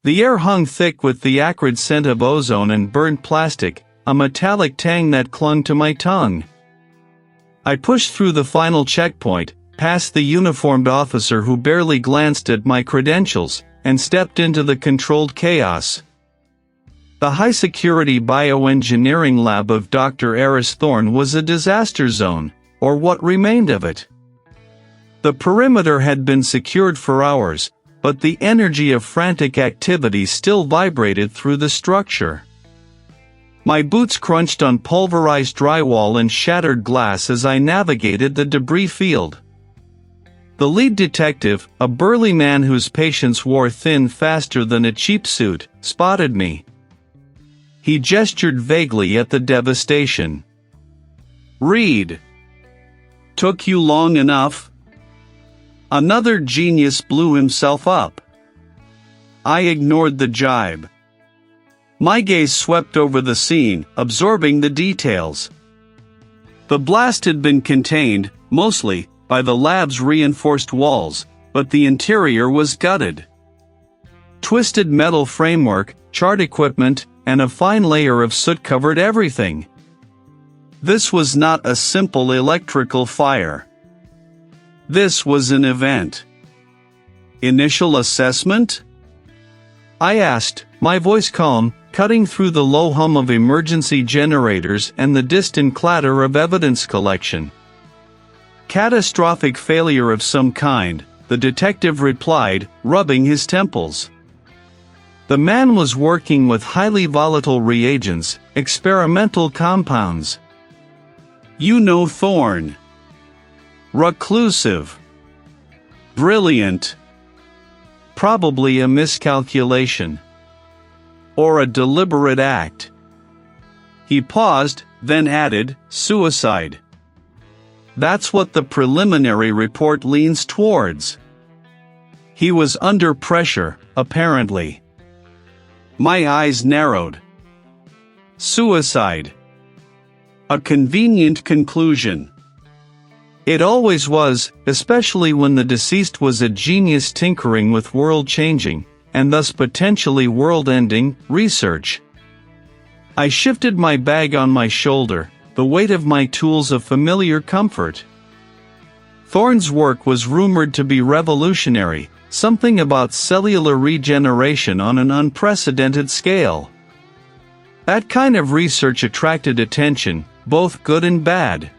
The air hung thick with the acrid scent of ozone and burnt plastic, a metallic tang that clung to my tongue. I pushed through the final checkpoint, past the uniformed officer who barely glanced at my credentials, and stepped into the controlled chaos. The high-security bioengineering lab of Dr. Aris Thorne was a disaster zone, or what remained of it. The perimeter had been secured for hours, but the energy of frantic activity still vibrated through the structure. My boots crunched on pulverized drywall and shattered glass as I navigated the debris field. The lead detective, a burly man whose patience wore thin faster than a cheap suit, spotted me. He gestured vaguely at the devastation. "Read. Took you long enough?" Another genius blew himself up. I ignored the jibe. My gaze swept over the scene, absorbing the details. The blast had been contained, mostly, by the lab's reinforced walls, but the interior was gutted. Twisted metal framework, charred equipment, and a fine layer of soot covered everything. This was not a simple electrical fire. This was an event. "Initial assessment?" I asked, my voice calm, cutting through the low hum of emergency generators and the distant clatter of evidence collection. "Catastrophic failure of some kind," the detective replied, rubbing his temples. The man was working with highly volatile reagents, experimental compounds. "You know Thorne." "Reclusive." "Brilliant." "Probably a miscalculation. Or a deliberate act." He paused, then added, "Suicide." "That's what the preliminary report leans towards." He was under pressure, apparently. My eyes narrowed. Suicide. A convenient conclusion. It always was, especially when the deceased was a genius tinkering with world-changing, and thus potentially world-ending, research. I shifted my bag on my shoulder, the weight of my tools a familiar comfort. Thorne's work was rumored to be revolutionary, something about cellular regeneration on an unprecedented scale. That kind of research attracted attention, both good and bad.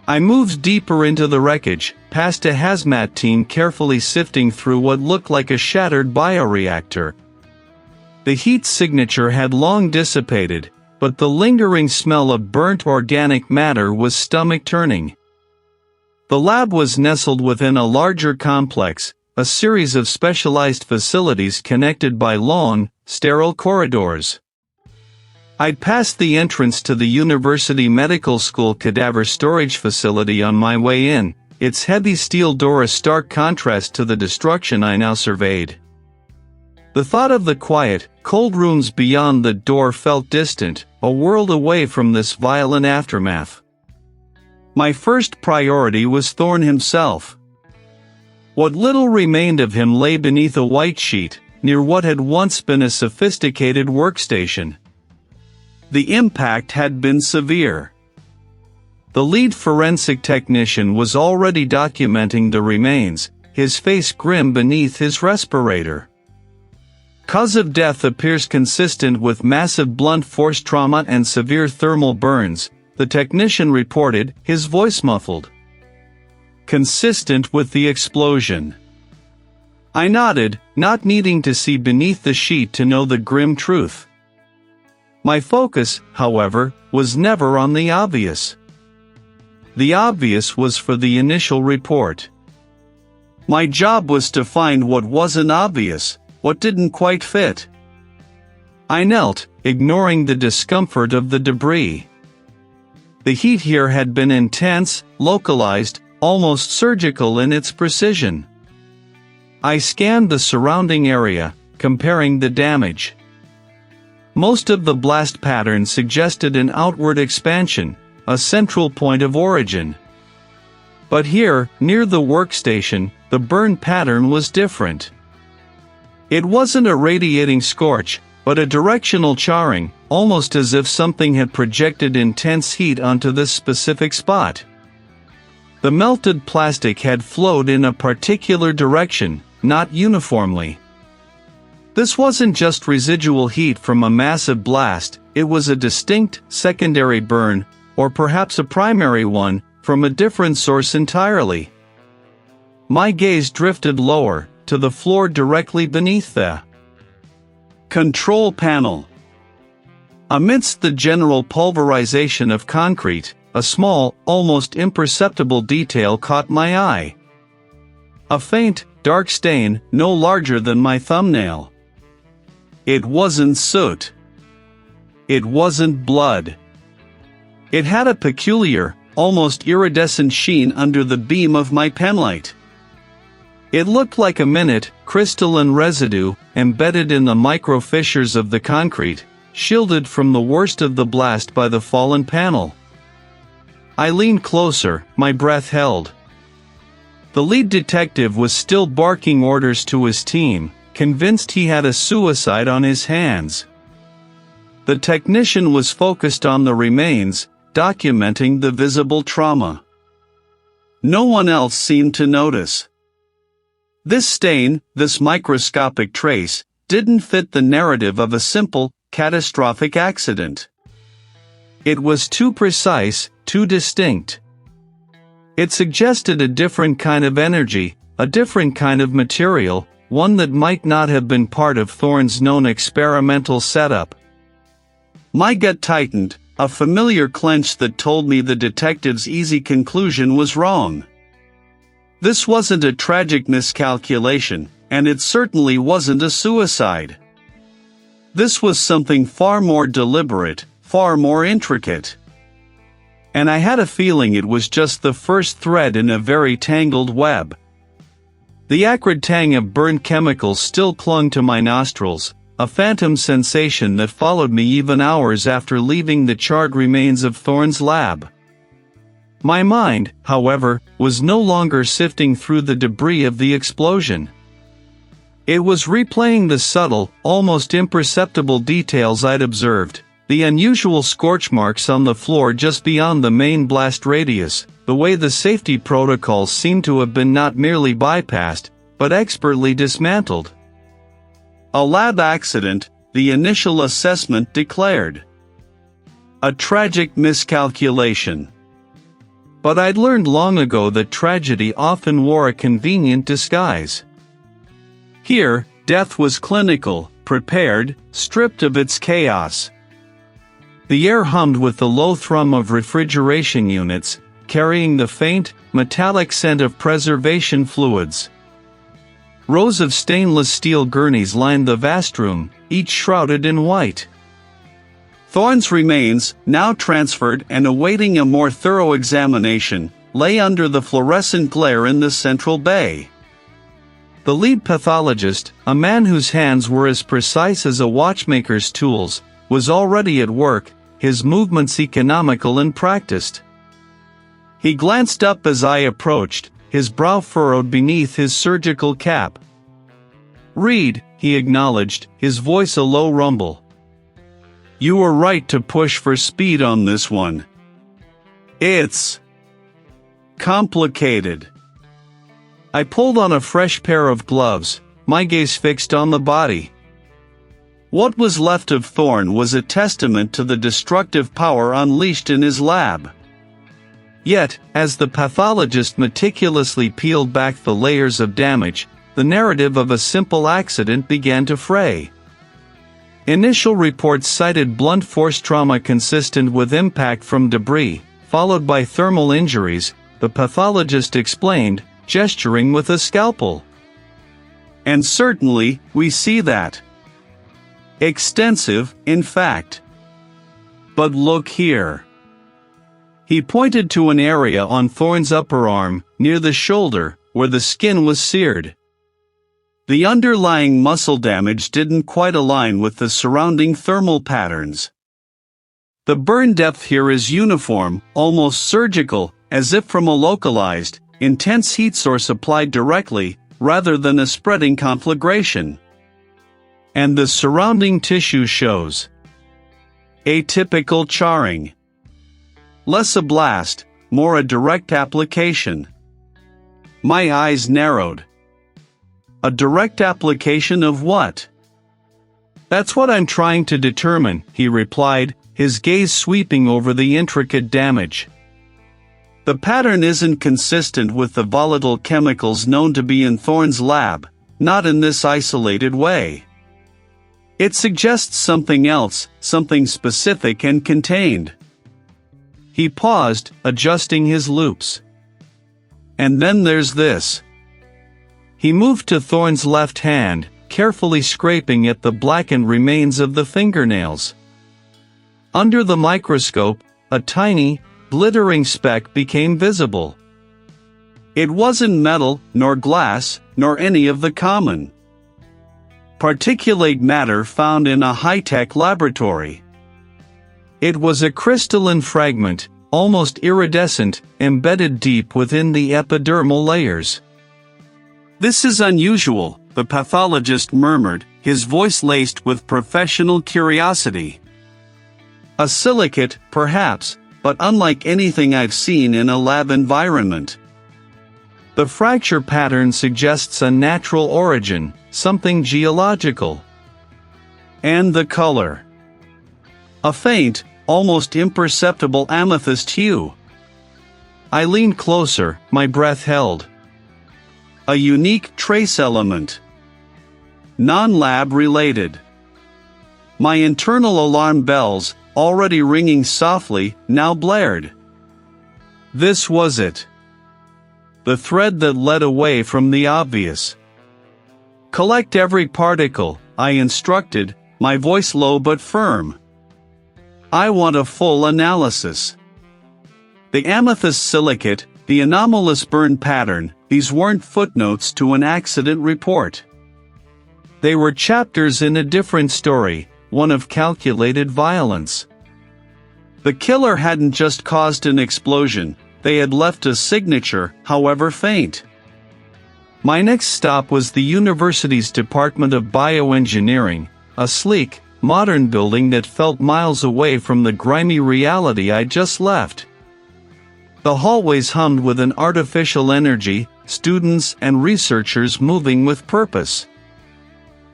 I moved deeper into the wreckage, past a hazmat team carefully sifting through what looked like a shattered bioreactor. The heat signature had long dissipated, but the lingering smell of burnt organic matter was stomach-turning. The lab was nestled within a larger complex, a series of specialized facilities connected by long, sterile corridors. I'd passed the entrance to the University Medical School cadaver storage facility on my way in, its heavy steel door a stark contrast to the destruction I now surveyed. The thought of the quiet, cold rooms beyond the door felt distant, a world away from this violent aftermath. My first priority was Thorne himself. What little remained of him lay beneath a white sheet, near what had once been a sophisticated workstation. The impact had been severe. The lead forensic technician was already documenting the remains, his face grim beneath his respirator. Cause of death appears consistent with massive blunt force trauma and severe thermal burns, the technician reported, his voice muffled. Consistent with the explosion. I nodded, not needing to see beneath the sheet to know the grim truth. My focus, however, was never on the obvious. The obvious was for the initial report. My job was to find what wasn't obvious, what didn't quite fit. I knelt, ignoring the discomfort of the debris. The heat here had been intense, localized, almost surgical in its precision. I scanned the surrounding area, comparing the damage. Most of the blast pattern suggested an outward expansion, a central point of origin. But here, near the workstation, the burn pattern was different. It wasn't a radiating scorch, but a directional charring, almost as if something had projected intense heat onto this specific spot. The melted plastic had flowed in a particular direction, not uniformly. This wasn't just residual heat from a massive blast, it was a distinct, secondary burn, or perhaps a primary one, from a different source entirely. My gaze drifted lower, to the floor directly beneath the control panel. Amidst the general pulverization of concrete, a small, almost imperceptible detail caught my eye. A faint, dark stain, no larger than my thumbnail. It wasn't soot. It wasn't blood. It had a peculiar, almost iridescent sheen under the beam of my penlight. It looked like a minute, crystalline residue, embedded in the micro-fissures of the concrete, shielded from the worst of the blast by the fallen panel. I leaned closer, my breath held. The lead detective was still barking orders to his team, convinced he had a suicide on his hands. The technician was focused on the remains, documenting the visible trauma. No one else seemed to notice. This stain, this microscopic trace, didn't fit the narrative of a simple, catastrophic accident. It was too precise, too distinct. It suggested a different kind of energy, a different kind of material, one that might not have been part of Thorne's known experimental setup. My gut tightened, a familiar clench that told me the detective's easy conclusion was wrong. This wasn't a tragic miscalculation, and it certainly wasn't a suicide. This was something far more deliberate, far more intricate. And I had a feeling it was just the first thread in a very tangled web. The acrid tang of burnt chemicals still clung to my nostrils, a phantom sensation that followed me even hours after leaving the charred remains of Thorne's lab. My mind, however, was no longer sifting through the debris of the explosion. It was replaying the subtle, almost imperceptible details I'd observed, the unusual scorch marks on the floor just beyond the main blast radius, the way the safety protocols seemed to have been not merely bypassed, but expertly dismantled. A lab accident, the initial assessment declared. A tragic miscalculation. But I'd learned long ago that tragedy often wore a convenient disguise. Here, death was clinical, prepared, stripped of its chaos. The air hummed with the low thrum of refrigeration units, carrying the faint, metallic scent of preservation fluids. Rows of stainless steel gurneys lined the vast room, each shrouded in white. Thorne's remains, now transferred and awaiting a more thorough examination, lay under the fluorescent glare in the central bay. The lead pathologist, a man whose hands were as precise as a watchmaker's tools, was already at work, his movements economical and practiced. He glanced up as I approached, his brow furrowed beneath his surgical cap. "Reed," he acknowledged, his voice a low rumble. "You were right to push for speed on this one. It's complicated." I pulled on a fresh pair of gloves, my gaze fixed on the body. What was left of Thorne was a testament to the destructive power unleashed in his lab. Yet, as the pathologist meticulously peeled back the layers of damage, the narrative of a simple accident began to fray. Initial reports cited blunt force trauma consistent with impact from debris, followed by thermal injuries, the pathologist explained, gesturing with a scalpel. And certainly, we see that. Extensive, in fact. But look here. He pointed to an area on Thorne's upper arm, near the shoulder, where the skin was seared. The underlying muscle damage didn't quite align with the surrounding thermal patterns. The burn depth here is uniform, almost surgical, as if from a localized, intense heat source applied directly, rather than a spreading conflagration. and the surrounding tissue shows atypical charring. Less a blast, more a direct application. My eyes narrowed. A direct application of what? That's what I'm trying to determine, he replied, his gaze sweeping over the intricate damage. The pattern isn't consistent with the volatile chemicals known to be in Thorne's lab, not in this isolated way. It suggests something else, something specific and contained. He paused, adjusting his loops. And then there's this. He moved to Thorne's left hand, carefully scraping at the blackened remains of the fingernails. Under the microscope, a tiny, glittering speck became visible. It wasn't metal, nor glass, nor any of the common particulate matter found in a high-tech laboratory. It was a crystalline fragment, almost iridescent, embedded deep within the epidermal layers. This is unusual, the pathologist murmured, his voice laced with professional curiosity. A silicate, perhaps, but unlike anything I've seen in a lab environment. The fracture pattern suggests a natural origin, something geological. And the color. A faint, almost imperceptible amethyst hue. I leaned closer, my breath held. A unique trace element. Non-lab related. My internal alarm bells, already ringing softly, now blared. This was it. The thread that led away from the obvious. Collect every particle, I instructed, my voice low but firm. I want a full analysis. The amethyst silicate, the anomalous burn pattern, these weren't footnotes to an accident report. They were chapters in a different story, one of calculated violence. The killer hadn't just caused an explosion, they had left a signature, however faint. My next stop was the university's Department of Bioengineering, a sleek, modern building that felt miles away from the grimy reality I'd just left. The hallways hummed with an artificial energy, students and researchers moving with purpose.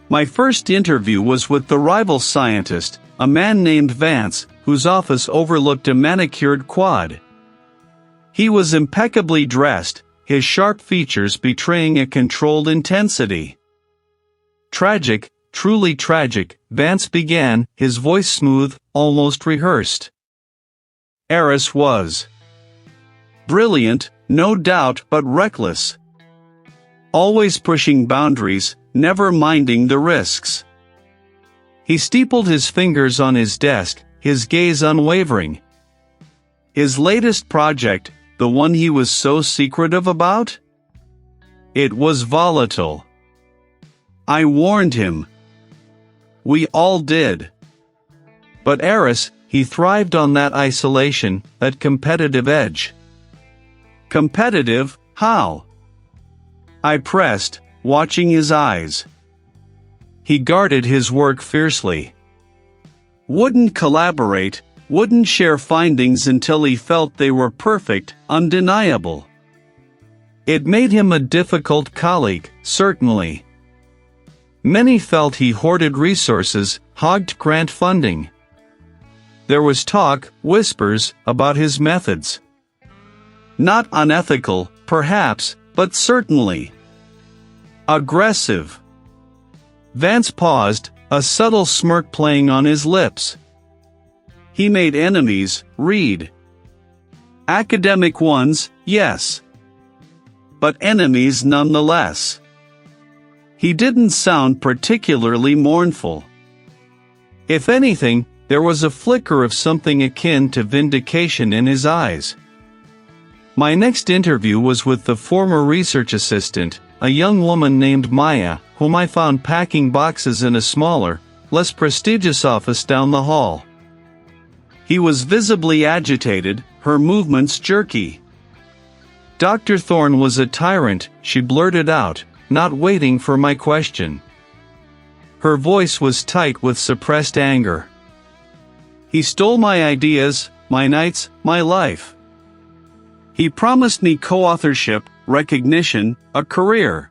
My first interview was with the rival scientist, a man named Vance, whose office overlooked a manicured quad. He was impeccably dressed, his sharp features betraying a controlled intensity. Tragic, truly tragic, Vance began, his voice smooth, almost rehearsed. Aris was brilliant, no doubt, but reckless. Always pushing boundaries, never minding the risks. He steepled his fingers on his desk, his gaze unwavering. His latest project, the one he was so secretive about? It was volatile. I warned him. We all did. But Aris, he thrived on that isolation, that competitive edge. Competitive, how? I pressed, watching his eyes. He guarded his work fiercely. Wouldn't collaborate, wouldn't share findings until he felt they were perfect, undeniable. It made him a difficult colleague, certainly. Many felt he hoarded resources, hogged grant funding. There was talk, whispers, about his methods. Not unethical, perhaps, but certainly aggressive. Vance paused, a subtle smirk playing on his lips. He made enemies, read. Academic ones, yes. But enemies nonetheless. He didn't sound particularly mournful. If anything, there was a flicker of something akin to vindication in his eyes. My next interview was with the former research assistant, a young woman named Maya, whom I found packing boxes in a smaller, less prestigious office down the hall. He was visibly agitated, her movements jerky. Dr. Thorne was a tyrant, she blurted out, not waiting for my question. Her voice was tight with suppressed anger. He stole my ideas, my nights, my life. He promised me co-authorship, recognition, a career.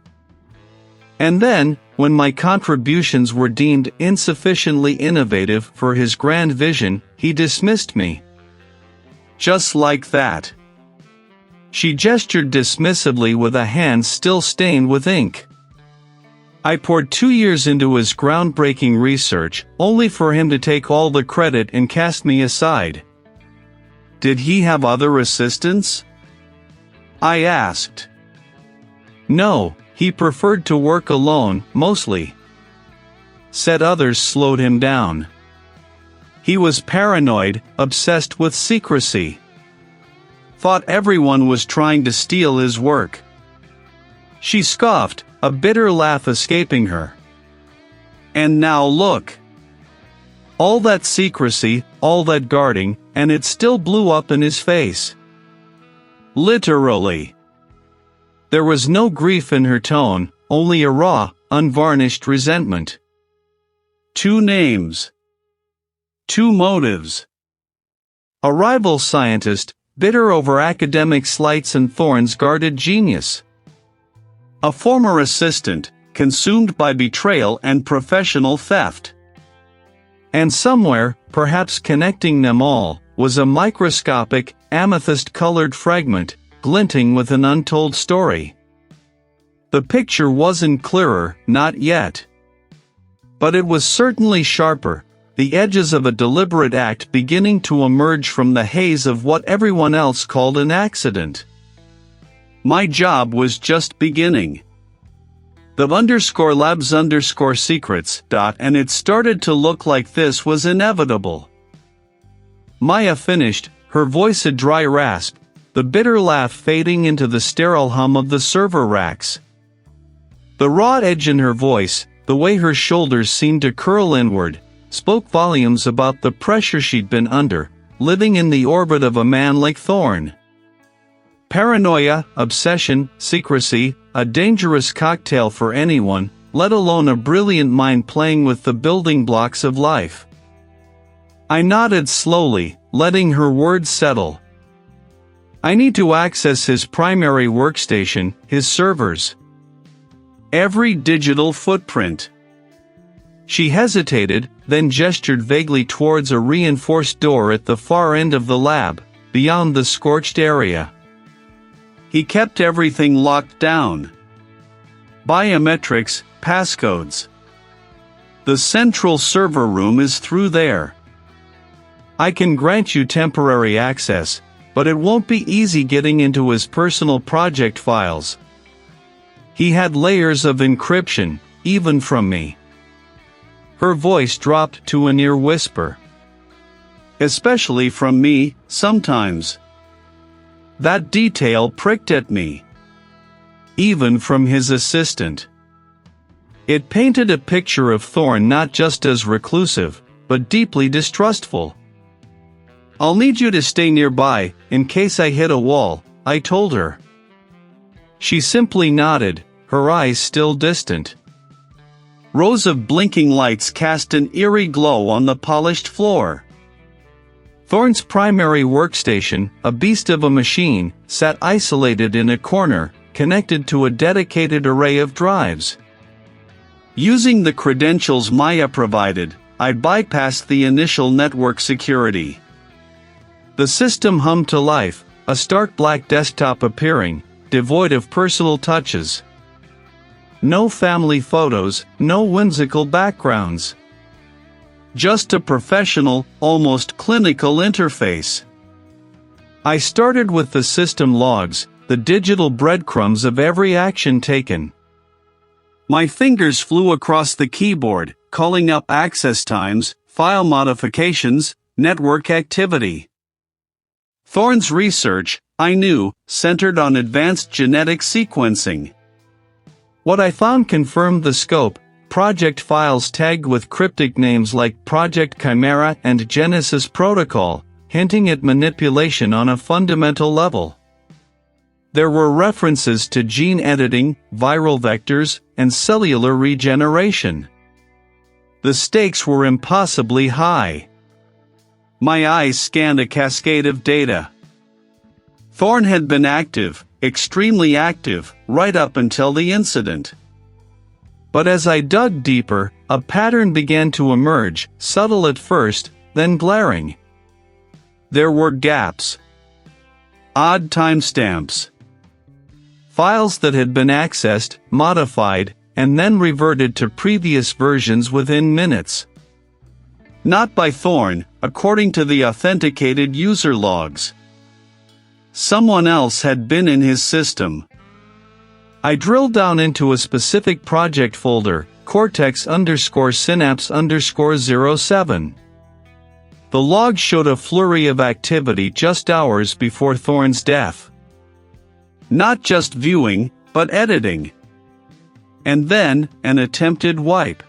And then, when my contributions were deemed insufficiently innovative for his grand vision, he dismissed me. Just like that. She gestured dismissively with a hand still stained with ink. I poured 2 years into his groundbreaking research, only for him to take all the credit and cast me aside. Did he have other assistants? I asked. No, he preferred to work alone, mostly. Said others slowed him down. He was paranoid, obsessed with secrecy. Thought everyone was trying to steal his work. She scoffed, a bitter laugh escaping her. And now look. All that secrecy, all that guarding, and it still blew up in his face. Literally. There was no grief in her tone, only a raw, unvarnished resentment. 2 names. 2 motives. A rival scientist, bitter over academic slights and Thorne's guarded genius. A former assistant, consumed by betrayal and professional theft. And somewhere, perhaps connecting them all, was a microscopic, amethyst-colored fragment, glinting with an untold story. The picture wasn't clearer, not yet. But it was certainly sharper, the edges of a deliberate act beginning to emerge from the haze of what everyone else called an accident. My job was just beginning. The _labs_secrets. And it started to look like this was inevitable. Maya finished, her voice a dry rasp, the bitter laugh fading into the sterile hum of the server racks. The raw edge in her voice, the way her shoulders seemed to curl inward, spoke volumes about the pressure she'd been under, living in the orbit of a man like Thorne. Paranoia, obsession, secrecy, a dangerous cocktail for anyone, let alone a brilliant mind playing with the building blocks of life. I nodded slowly, letting her words settle. I need to access his primary workstation, his servers. Every digital footprint. She hesitated, then gestured vaguely towards a reinforced door at the far end of the lab, beyond the scorched area. He kept everything locked down. Biometrics, passcodes. The central server room is through there. I can grant you temporary access, but it won't be easy getting into his personal project files. He had layers of encryption, even from me. Her voice dropped to a near whisper. Especially from me, sometimes. That detail pricked at me. Even from his assistant. It painted a picture of Thorne not just as reclusive, but deeply distrustful. I'll need you to stay nearby, in case I hit a wall, I told her. She simply nodded, her eyes still distant. Rows of blinking lights cast an eerie glow on the polished floor. Thorne's primary workstation, a beast of a machine, sat isolated in a corner, connected to a dedicated array of drives. Using the credentials Maya provided, I bypassed the initial network security. The system hummed to life, a stark black desktop appearing, devoid of personal touches. No family photos, no whimsical backgrounds. Just a professional, almost clinical interface. I started with the system logs, the digital breadcrumbs of every action taken. My fingers flew across the keyboard, calling up access times, file modifications, network activity. Thorne's research, I knew, centered on advanced genetic sequencing. What I found confirmed the scope: project files tagged with cryptic names like Project Chimera and Genesis Protocol, hinting at manipulation on a fundamental level. There were references to gene editing, viral vectors, and cellular regeneration. The stakes were impossibly high. My eyes scanned a cascade of data. Thorne had been active, extremely active, right up until the incident. But as I dug deeper, a pattern began to emerge, subtle at first, then glaring. There were gaps. Odd timestamps. Files that had been accessed, modified, and then reverted to previous versions within minutes. Not by Thorne, according to the authenticated user logs. Someone else had been in his system. I drilled down into a specific project folder, cortex_synapse_07. The log showed a flurry of activity just hours before Thorne's death. Not just viewing, but editing. And then, an attempted wipe.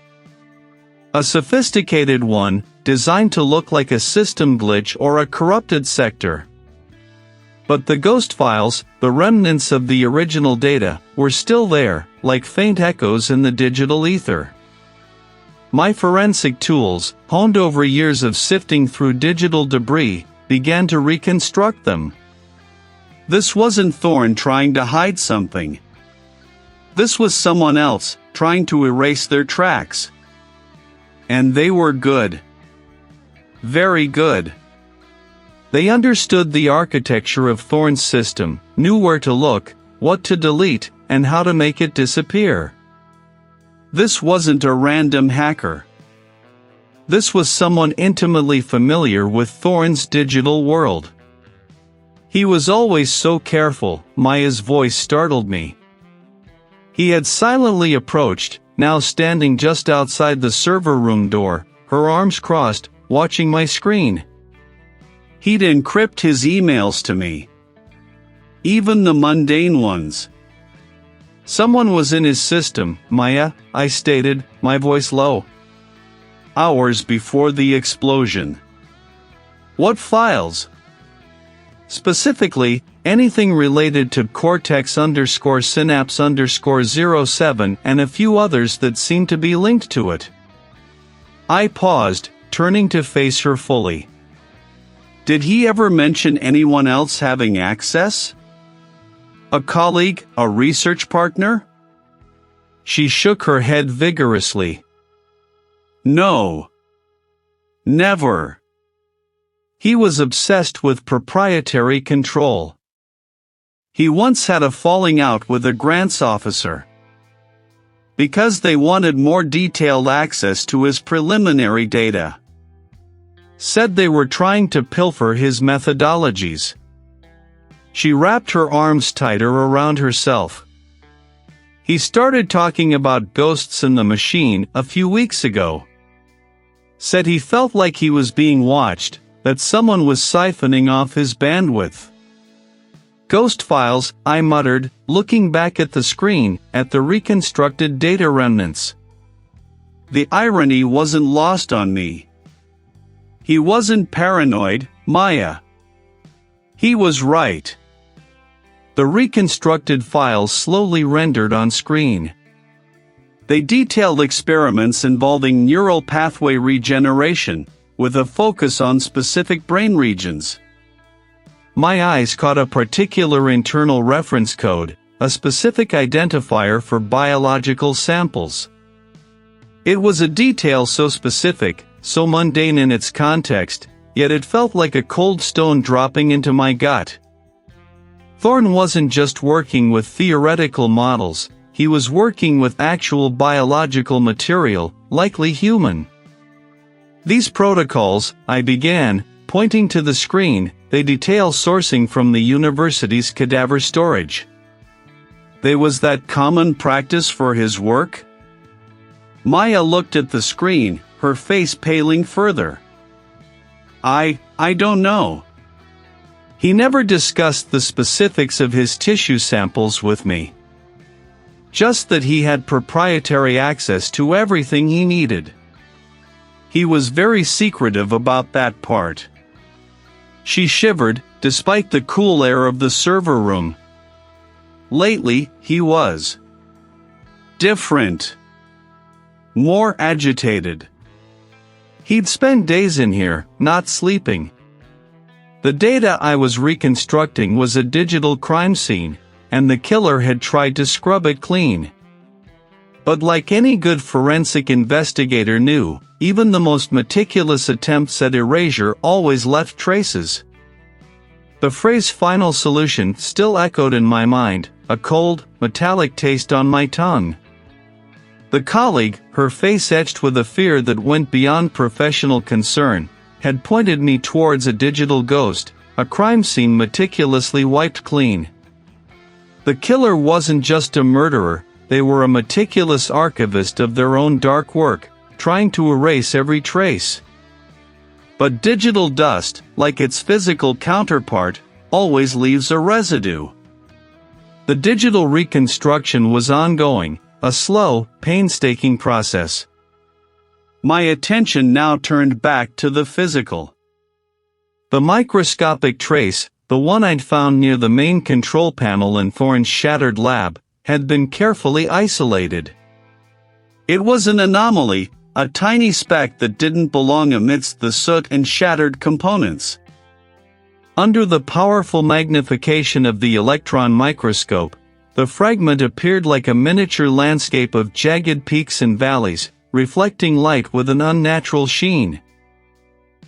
A sophisticated one, designed to look like a system glitch or a corrupted sector. But the ghost files, the remnants of the original data, were still there, like faint echoes in the digital ether. My forensic tools, honed over years of sifting through digital debris, began to reconstruct them. This wasn't Thorne trying to hide something. This was someone else, trying to erase their tracks. And they were good. Very good. They understood the architecture of Thorne's system, knew where to look, what to delete, and how to make it disappear. This wasn't a random hacker. This was someone intimately familiar with Thorne's digital world. He was always so careful, Maya's voice startled me. He had silently approached, now standing just outside the server room door, her arms crossed, watching my screen. He'd encrypt his emails to me. Even the mundane ones. Someone was in his system, Maya, I stated, my voice low. Hours before the explosion. What files? Specifically, anything related to cortex_synapse_07 and a few others that seemed to be linked to it. I paused, turning to face her fully. Did he ever mention anyone else having access? A colleague, a research partner? She shook her head vigorously. No. Never. He was obsessed with proprietary control. He once had a falling out with a grants officer. Because they wanted more detailed access to his preliminary data. Said they were trying to pilfer his methodologies. She wrapped her arms tighter around herself. He started talking about ghosts in the machine a few weeks ago. Said he felt like he was being watched, that someone was siphoning off his bandwidth. Ghost files, I muttered, looking back at the screen, at the reconstructed data remnants. The irony wasn't lost on me. He wasn't paranoid, Maya. He was right. The reconstructed files slowly rendered on screen. They detailed experiments involving neural pathway regeneration, with a focus on specific brain regions. My eyes caught a particular internal reference code, a specific identifier for biological samples. It was a detail so specific, so mundane in its context, yet it felt like a cold stone dropping into my gut. Thorne wasn't just working with theoretical models, he was working with actual biological material, likely human. These protocols, I began, pointing to the screen, they detail sourcing from the university's cadaver storage. There was that common practice for his work? Maya looked at the screen, her face paling further. I don't know. He never discussed the specifics of his tissue samples with me. Just that he had proprietary access to everything he needed. He was very secretive about that part. She shivered, despite the cool air of the server room. Lately, he was different. More agitated. He'd spend days in here, not sleeping. The data I was reconstructing was a digital crime scene, and the killer had tried to scrub it clean. But like any good forensic investigator knew, even the most meticulous attempts at erasure always left traces. The phrase "final solution" still echoed in my mind, a cold, metallic taste on my tongue. The colleague, her face etched with a fear that went beyond professional concern, had pointed me towards a digital ghost, a crime scene meticulously wiped clean. The killer wasn't just a murderer, they were a meticulous archivist of their own dark work, trying to erase every trace. But digital dust, like its physical counterpart, always leaves a residue. The digital reconstruction was ongoing, a slow, painstaking process. My attention now turned back to the physical. The microscopic trace, the one I'd found near the main control panel in Thorne's shattered lab, had been carefully isolated. It was an anomaly, a tiny speck that didn't belong amidst the soot and shattered components. Under the powerful magnification of the electron microscope, the fragment appeared like a miniature landscape of jagged peaks and valleys, reflecting light with an unnatural sheen.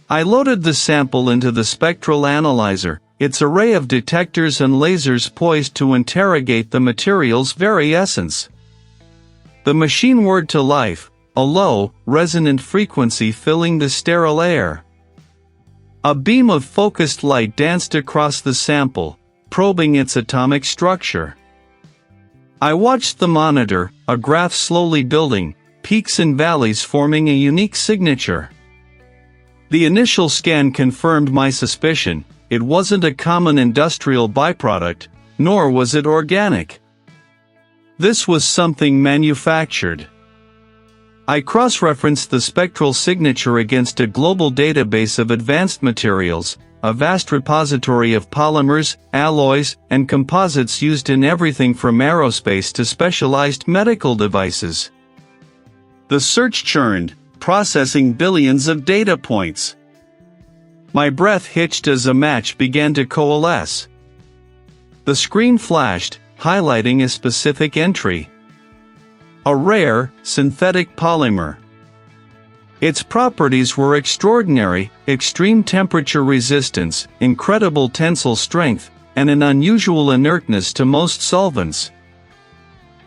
I loaded the sample into the spectral analyzer, its array of detectors and lasers poised to interrogate the material's very essence. The machine whirred to life, a low, resonant frequency filling the sterile air. A beam of focused light danced across the sample, probing its atomic structure. I watched the monitor, a graph slowly building, peaks and valleys forming a unique signature. The initial scan confirmed my suspicion. It wasn't a common industrial byproduct, nor was it organic. This was something manufactured. I cross-referenced the spectral signature against a global database of advanced materials, a vast repository of polymers, alloys, and composites used in everything from aerospace to specialized medical devices. The search churned, processing billions of data points. My breath hitched as a match began to coalesce. The screen flashed, highlighting a specific entry. A rare, synthetic polymer. Its properties were extraordinary: extreme temperature resistance, incredible tensile strength, and an unusual inertness to most solvents.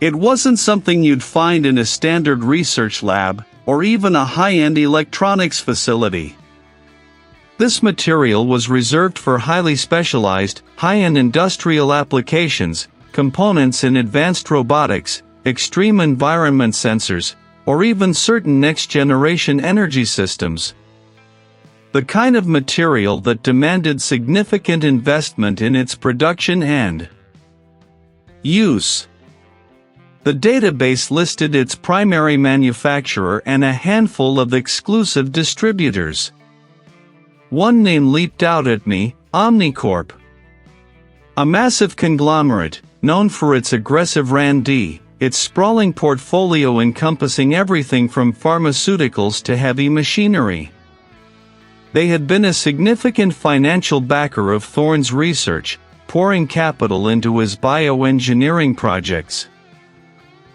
It wasn't something you'd find in a standard research lab, or even a high-end electronics facility. This material was reserved for highly specialized, high-end industrial applications, components in advanced robotics, extreme environment sensors, or even certain next-generation energy systems. The kind of material that demanded significant investment in its production and use. The database listed its primary manufacturer and a handful of exclusive distributors. One name leaped out at me: Omnicorp. A massive conglomerate, known for its aggressive R&D, its sprawling portfolio encompassing everything from pharmaceuticals to heavy machinery. They had been a significant financial backer of Thorne's research, pouring capital into his bioengineering projects.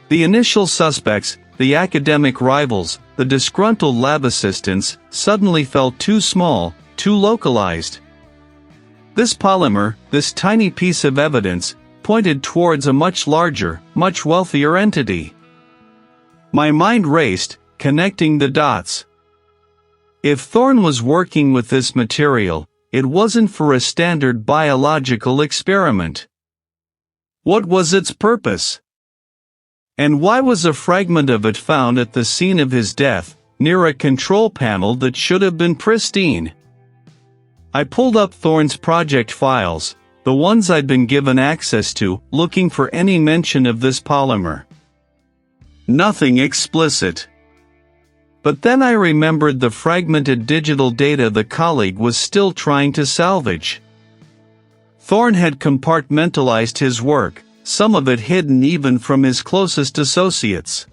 The initial suspects, the academic rivals, the disgruntled lab assistants, suddenly felt too small, too localized. This polymer, this tiny piece of evidence, pointed towards a much larger, much wealthier entity. My mind raced, connecting the dots. If Thorne was working with this material, it wasn't for a standard biological experiment. What was its purpose? And why was a fragment of it found at the scene of his death, near a control panel that should have been pristine? I pulled up Thorne's project files, the ones I'd been given access to, looking for any mention of this polymer. Nothing explicit. But then I remembered the fragmented digital data the colleague was still trying to salvage. Thorne had compartmentalized his work, some of it hidden even from his closest associates.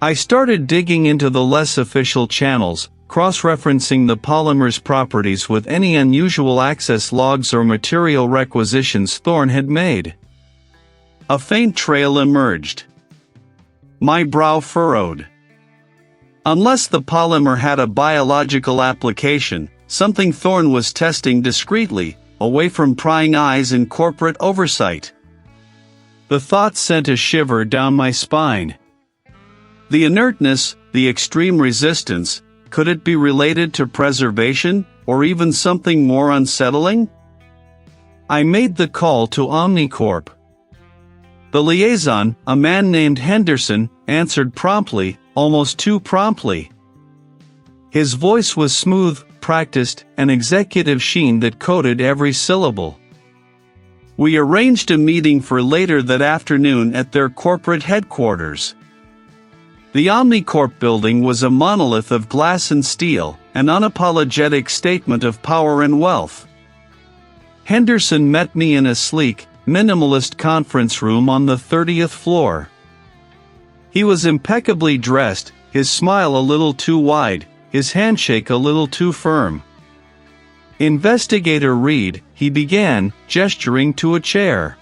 I started digging into the less official channels, cross-referencing the polymer's properties with any unusual access logs or material requisitions Thorne had made. A faint trail emerged. My brow furrowed. Unless the polymer had a biological application, something Thorne was testing discreetly, away from prying eyes and corporate oversight. The thought sent a shiver down my spine. The inertness, the extreme resistance, could it be related to preservation, or even something more unsettling? I made the call to Omnicorp. The liaison, a man named Henderson, answered promptly, almost too promptly. His voice was smooth, practiced, an executive sheen that coated every syllable. We arranged a meeting for later that afternoon at their corporate headquarters. The Omnicorp building was a monolith of glass and steel, an unapologetic statement of power and wealth. Henderson met me in a sleek, minimalist conference room on the 30th floor. He was impeccably dressed, his smile a little too wide, his handshake a little too firm. "Investigator Reed," he began, gesturing to a chair.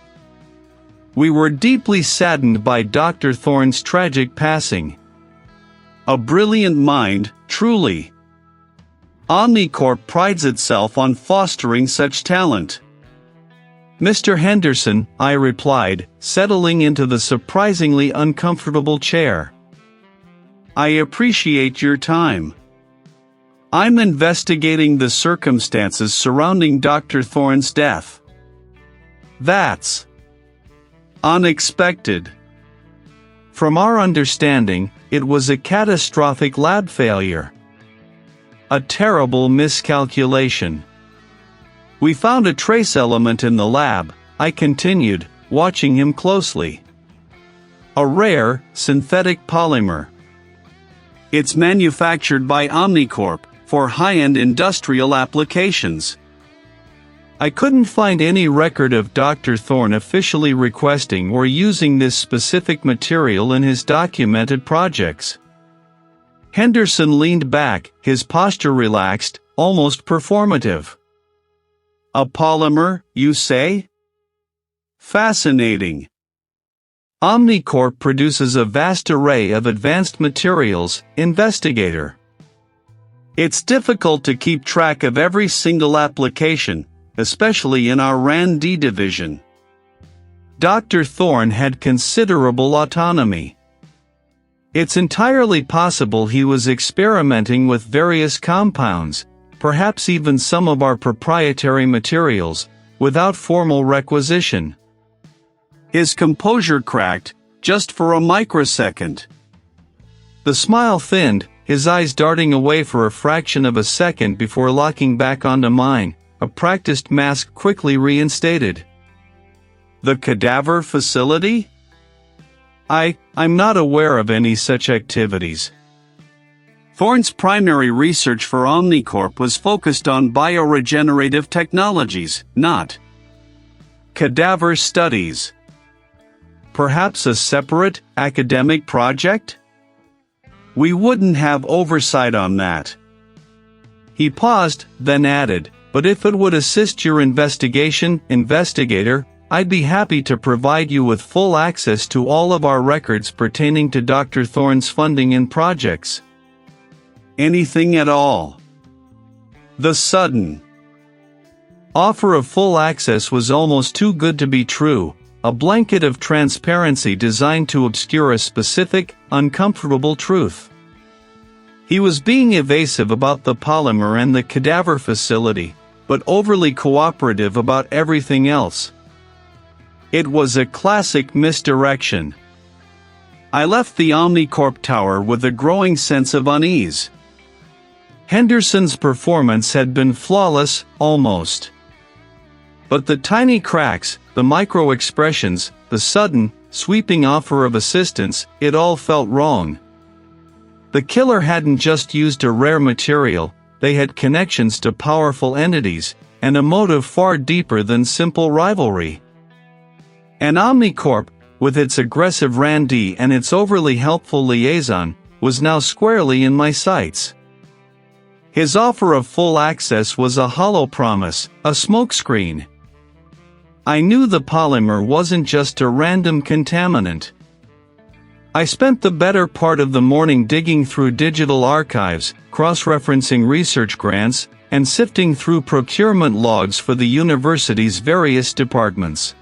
"We were deeply saddened by Dr. Thorne's tragic passing. A brilliant mind, truly. Omnicorp prides itself on fostering such talent." "Mr. Henderson," I replied, settling into the surprisingly uncomfortable chair. "I appreciate your time. I'm investigating the circumstances surrounding Dr. Thorne's death." "That's unexpected. From our understanding, it was a catastrophic lab failure. A terrible miscalculation. We found a trace element in the lab," I continued, watching him closely. "A rare, synthetic polymer. It's manufactured by Omnicorp for high-end industrial applications. I couldn't find any record of Dr. Thorne officially requesting or using this specific material in his documented projects." Henderson leaned back, his posture relaxed, almost performative. "A polymer, you say? Fascinating. Omnicorp produces a vast array of advanced materials, investigator. It's difficult to keep track of every single application, especially in our R&D division. Dr. Thorne had considerable autonomy. It's entirely possible he was experimenting with various compounds, perhaps even some of our proprietary materials, without formal requisition." His composure cracked, just for a microsecond. The smile thinned, his eyes darting away for a fraction of a second before locking back onto mine, a practiced mask quickly reinstated. "The cadaver facility? I'm not aware of any such activities." Thorne's primary research for Omnicorp was focused on bioregenerative technologies, not cadaver studies. Perhaps a separate, academic project? We wouldn't have oversight on that. He paused, then added, "But if it would assist your investigation, investigator, I'd be happy to provide you with full access to all of our records pertaining to Dr. Thorne's funding and projects." "Anything at all?" The sudden offer of full access was almost too good to be true, a blanket of transparency designed to obscure a specific, uncomfortable truth. He was being evasive about the polymer and the cadaver facility, but overly cooperative about everything else. It was a classic misdirection. I left the Omnicorp tower with a growing sense of unease. Henderson's performance had been flawless, almost. But the tiny cracks, the micro-expressions, the sudden, sweeping offer of assistance, it all felt wrong. The killer hadn't just used a rare material, they had connections to powerful entities, and a motive far deeper than simple rivalry. And Omnicorp, with its aggressive R&D and its overly helpful liaison, was now squarely in my sights. His offer of full access was a hollow promise, a smokescreen. I knew the polymer wasn't just a random contaminant. I spent the better part of the morning digging through digital archives, cross-referencing research grants, and sifting through procurement logs for the university's various departments.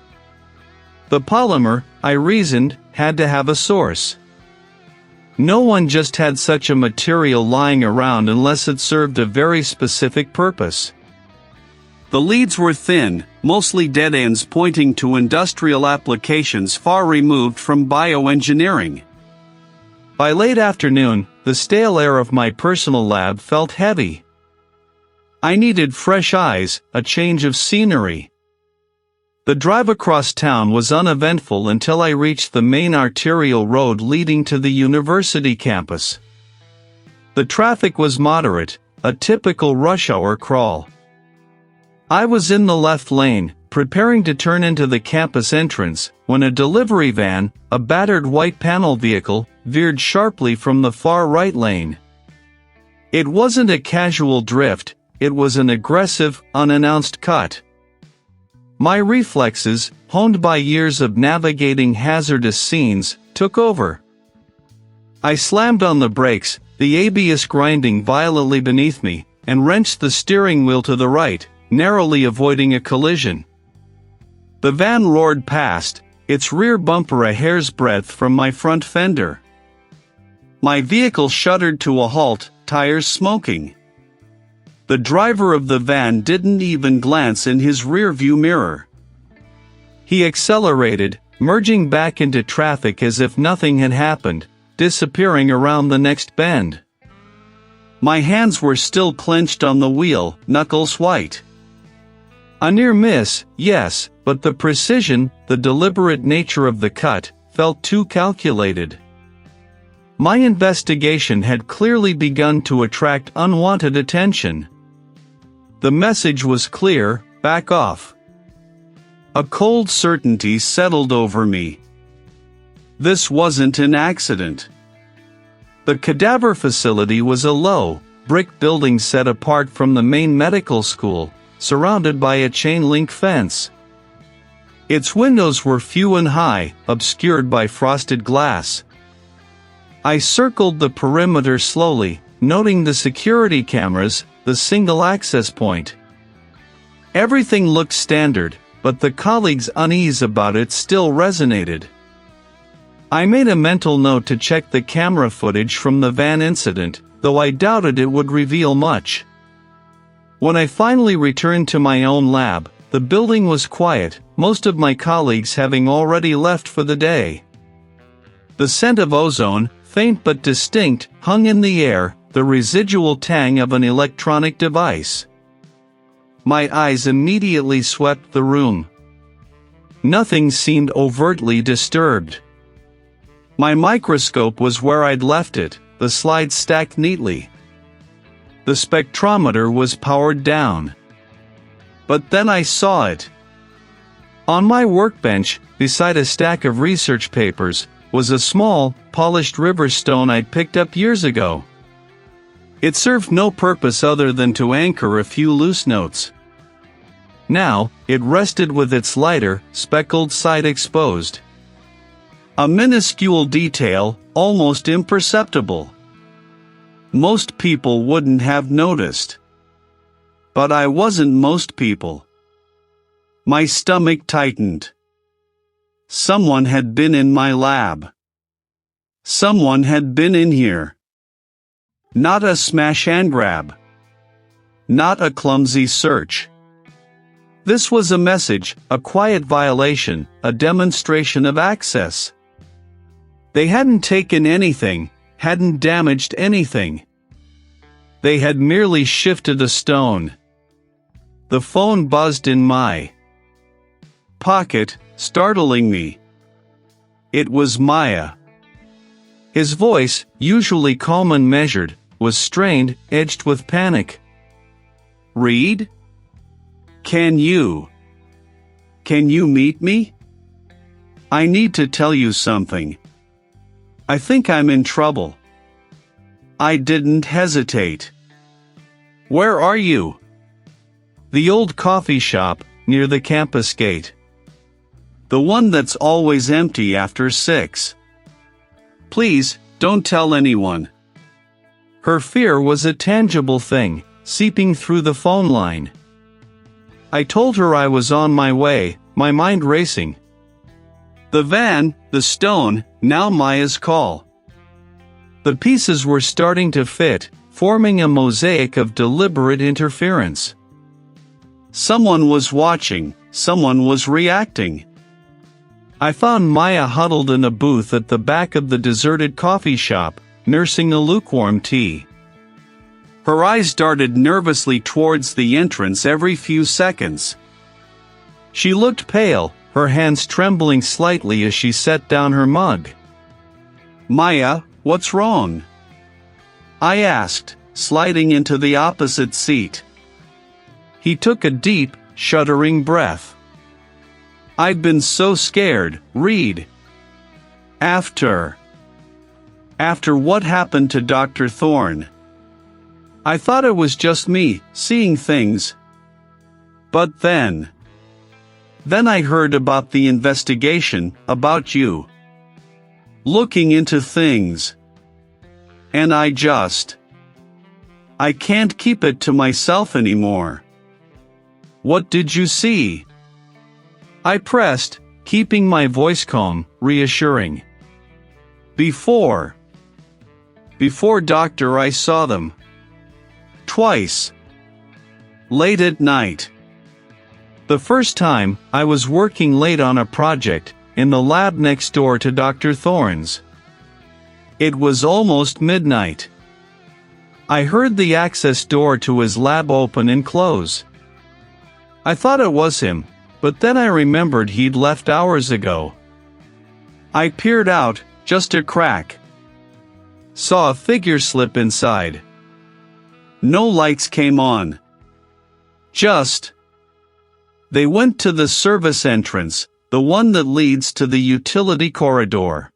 The polymer, I reasoned, had to have a source. No one just had such a material lying around unless it served a very specific purpose. The leads were thin, mostly dead ends pointing to industrial applications far removed from bioengineering. By late afternoon, the stale air of my personal lab felt heavy. I needed fresh eyes, a change of scenery. The drive across town was uneventful until I reached the main arterial road leading to the university campus. The traffic was moderate, a typical rush hour crawl. I was in the left lane, preparing to turn into the campus entrance, when a delivery van, a battered white panel vehicle, veered sharply from the far right lane. It wasn't a casual drift, it was an aggressive, unannounced cut. My reflexes, honed by years of navigating hazardous scenes, took over. I slammed on the brakes, the ABS grinding violently beneath me, and wrenched the steering wheel to the right, narrowly avoiding a collision. The van roared past, its rear bumper a hair's breadth from my front fender. My vehicle shuddered to a halt, tires smoking. The driver of the van didn't even glance in his rearview mirror. He accelerated, merging back into traffic as if nothing had happened, disappearing around the next bend. My hands were still clenched on the wheel, knuckles white. A near miss, yes, but the precision, the deliberate nature of the cut, felt too calculated. My investigation had clearly begun to attract unwanted attention. The message was clear: back off. A cold certainty settled over me. This wasn't an accident. The cadaver facility was a low, brick building set apart from the main medical school, surrounded by a chain-link fence. Its windows were few and high, obscured by frosted glass. I circled the perimeter slowly, noting the security cameras, the single access point. Everything looked standard, but the colleagues' unease about it still resonated. I made a mental note to check the camera footage from the van incident, though I doubted it would reveal much. When I finally returned to my own lab, the building was quiet, most of my colleagues having already left for the day. The scent of ozone, faint but distinct, hung in the air, the residual tang of an electronic device. My eyes immediately swept the room. Nothing seemed overtly disturbed. My microscope was where I'd left it, the slides stacked neatly. The spectrometer was powered down. But then I saw it. On my workbench, beside a stack of research papers, was a small, polished river stone I'd picked up years ago. It served no purpose other than to anchor a few loose notes. Now, it rested with its lighter, speckled side exposed. A minuscule detail, almost imperceptible. Most people wouldn't have noticed. But I wasn't most people. My stomach tightened. Someone had been in my lab. Someone had been in here. Not a smash and grab. Not a clumsy search. This was a message, a quiet violation, a demonstration of access. They hadn't taken anything, hadn't damaged anything. They had merely shifted a stone. The phone buzzed in my pocket, startling me. It was Maya. His voice, usually calm and measured, was strained, edged with panic. "Reed? Can you meet me? I need to tell you something. I think I'm in trouble." I didn't hesitate. Where are you? The old coffee shop, near the campus gate. The one that's always empty after 6. Please, don't tell anyone. Her fear was a tangible thing, seeping through the phone line. I told her I was on my way, my mind racing. The van, the stone, now Maya's call. The pieces were starting to fit, forming a mosaic of deliberate interference. Someone was watching, someone was reacting. I found Maya huddled in a booth at the back of the deserted coffee shop, nursing a lukewarm tea. Her eyes darted nervously towards the entrance every few seconds. She looked pale, her hands trembling slightly as she set down her mug. Maya, what's wrong? I asked, sliding into the opposite seat. He took a deep, shuddering breath. I'd been so scared, Reed. After what happened to Dr. Thorne. I thought it was just me, seeing things. But then I heard about the investigation, about you. Looking into things. And I can't keep it to myself anymore. What did you see? I pressed, keeping my voice calm, reassuring. Before doctor, I saw them. Twice. Late at night. The first time, I was working late on a project, in the lab next door to Dr. Thorne's. It was almost midnight. I heard the access door to his lab open and close. I thought it was him, but then I remembered he'd left hours ago. I peered out, just a crack. Saw a figure slip inside. No lights came on. They went to the service entrance, the one that leads to the utility corridor.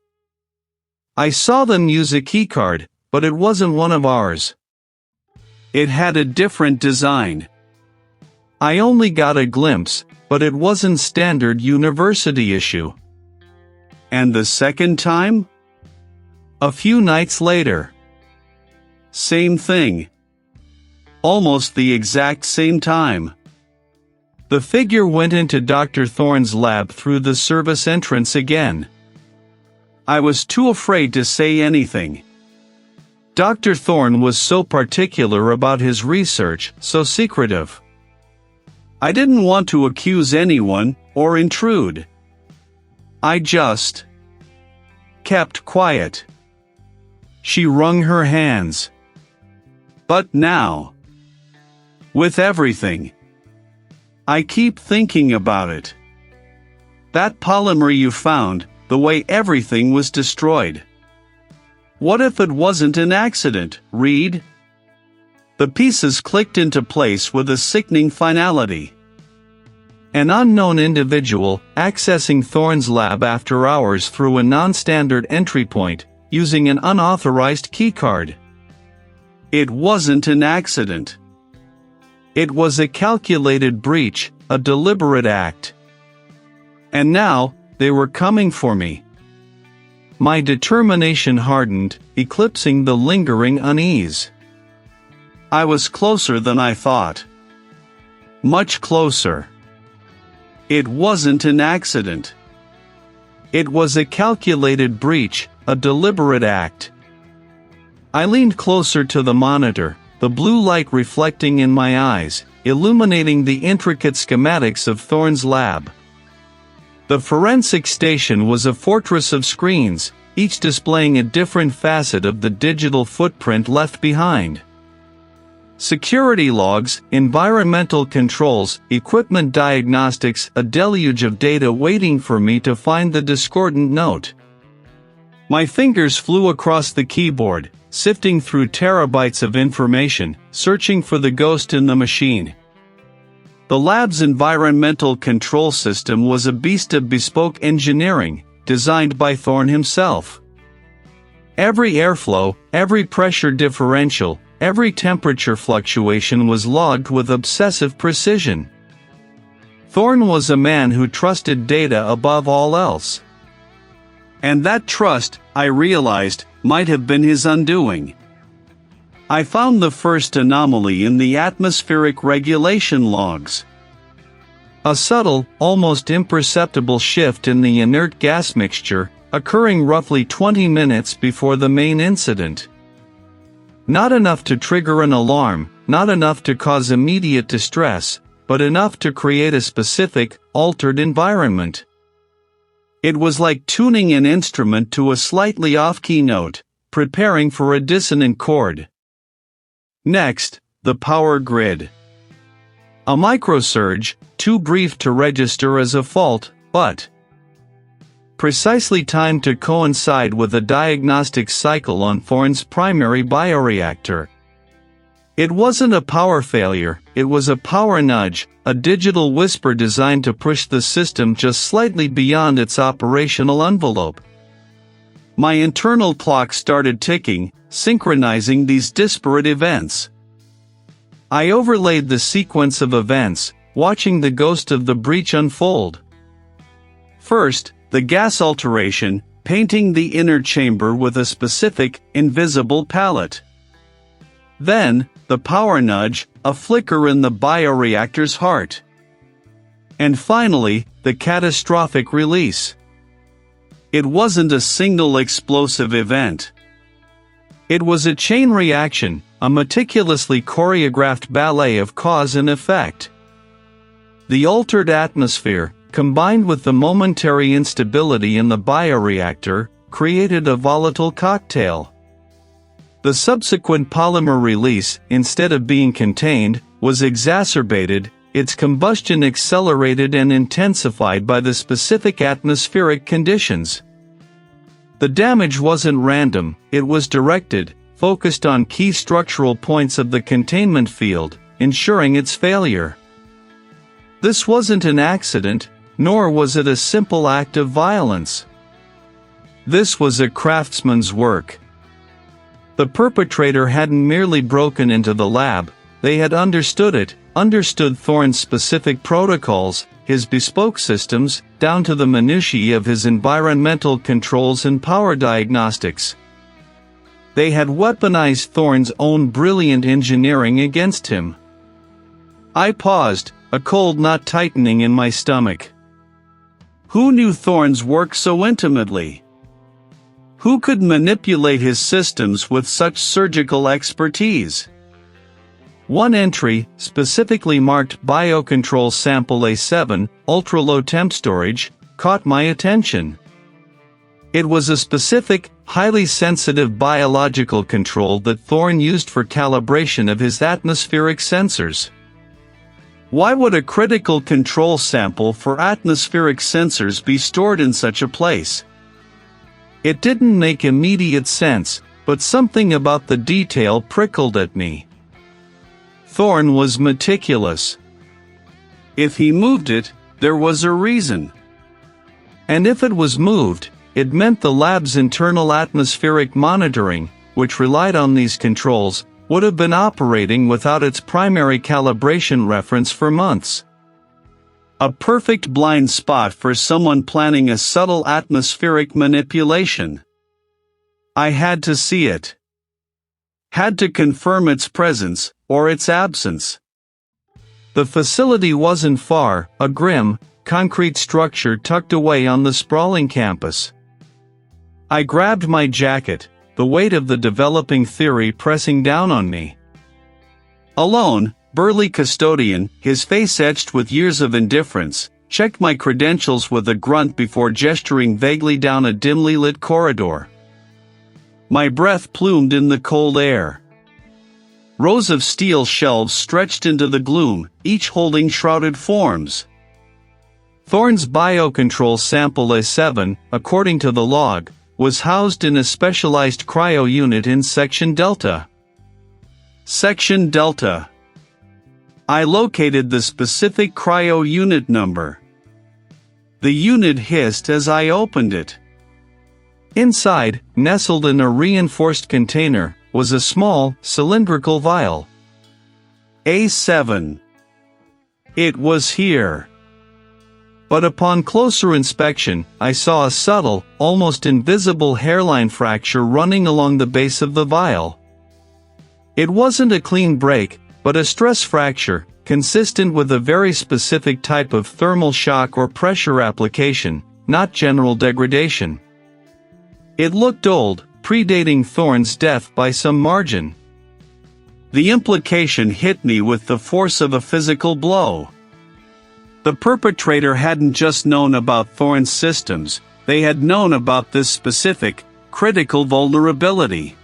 I saw them use a keycard, but it wasn't one of ours. It had a different design. I only got a glimpse, but it wasn't standard university issue. And the second time? A few nights later. Same thing. Almost the exact same time. The figure went into Dr. Thorne's lab through the service entrance again. I was too afraid to say anything. Dr. Thorne was so particular about his research, so secretive. I didn't want to accuse anyone, or intrude. I just kept quiet. She wrung her hands. But now, with everything, I keep thinking about it. That polymer you found, the way everything was destroyed. What if it wasn't an accident, Reed? The pieces clicked into place with a sickening finality. An unknown individual, accessing Thorne's lab after hours through a non-standard entry point, using an unauthorized keycard. It wasn't an accident. It was a calculated breach, a deliberate act. And now, they were coming for me. My determination hardened, eclipsing the lingering unease. I was closer than I thought. Much closer. It wasn't an accident. It was a calculated breach, a deliberate act. I leaned closer to the monitor, the blue light reflecting in my eyes, illuminating the intricate schematics of Thorne's lab. The forensic station was a fortress of screens, each displaying a different facet of the digital footprint left behind. Security logs, environmental controls, equipment diagnostics, a deluge of data waiting for me to find the discordant note. My fingers flew across the keyboard, sifting through terabytes of information, searching for the ghost in the machine. The lab's environmental control system was a beast of bespoke engineering, designed by Thorne himself. Every airflow, every pressure differential, every temperature fluctuation was logged with obsessive precision. Thorne was a man who trusted data above all else. And that trust, I realized, might have been his undoing. I found the first anomaly in the atmospheric regulation logs. A subtle, almost imperceptible shift in the inert gas mixture, occurring roughly 20 minutes before the main incident. Not enough to trigger an alarm, not enough to cause immediate distress, but enough to create a specific, altered environment. It was like tuning an instrument to a slightly off-key note, preparing for a dissonant chord. Next, the power grid. A microsurge, too brief to register as a fault, but precisely timed to coincide with a diagnostic cycle on Thorne's primary bioreactor. It wasn't a power failure, it was a power nudge, a digital whisper designed to push the system just slightly beyond its operational envelope. My internal clock started ticking, synchronizing these disparate events. I overlaid the sequence of events, watching the ghost of the breach unfold. First, the gas alteration, painting the inner chamber with a specific, invisible palette. Then, the power nudge, a flicker in the bioreactor's heart. And finally, the catastrophic release. It wasn't a single explosive event. It was a chain reaction, a meticulously choreographed ballet of cause and effect. The altered atmosphere, combined with the momentary instability in the bioreactor, created a volatile cocktail. The subsequent polymer release, instead of being contained, was exacerbated, its combustion accelerated and intensified by the specific atmospheric conditions. The damage wasn't random, it was directed, focused on key structural points of the containment field, ensuring its failure. This wasn't an accident, nor was it a simple act of violence. This was a craftsman's work. The perpetrator hadn't merely broken into the lab, they had understood it, understood Thorne's specific protocols, his bespoke systems, down to the minutiae of his environmental controls and power diagnostics. They had weaponized Thorne's own brilliant engineering against him. I paused, a cold knot tightening in my stomach. Who knew Thorne's work so intimately? Who could manipulate his systems with such surgical expertise? One entry, specifically marked Biocontrol Sample A7, ultra-low temp storage, caught my attention. It was a specific, highly sensitive biological control that Thorne used for calibration of his atmospheric sensors. Why would a critical control sample for atmospheric sensors be stored in such a place? It didn't make immediate sense, but something about the detail prickled at me. Thorne was meticulous. If he moved it, there was a reason. And if it was moved, it meant the lab's internal atmospheric monitoring, which relied on these controls, would have been operating without its primary calibration reference for months. A perfect blind spot for someone planning a subtle atmospheric manipulation. I had to see it. Had to confirm its presence, or its absence. The facility wasn't far, a grim, concrete structure tucked away on the sprawling campus. I grabbed my jacket, the weight of the developing theory pressing down on me. Alone, burly custodian, his face etched with years of indifference, checked my credentials with a grunt before gesturing vaguely down a dimly lit corridor. My breath plumed in the cold air. Rows of steel shelves stretched into the gloom, each holding shrouded forms. Thorne's biocontrol sample A7, according to the log, was housed in a specialized cryo unit in Section Delta. Section Delta. I located the specific cryo unit number. The unit hissed as I opened it. Inside, nestled in a reinforced container, was a small, cylindrical vial. A7. It was here. But upon closer inspection, I saw a subtle, almost invisible hairline fracture running along the base of the vial. It wasn't a clean break, but a stress fracture, consistent with a very specific type of thermal shock or pressure application, not general degradation. It looked old, predating Thorne's death by some margin. The implication hit me with the force of a physical blow. The perpetrator hadn't just known about Thorne's systems, they had known about this specific, critical vulnerability.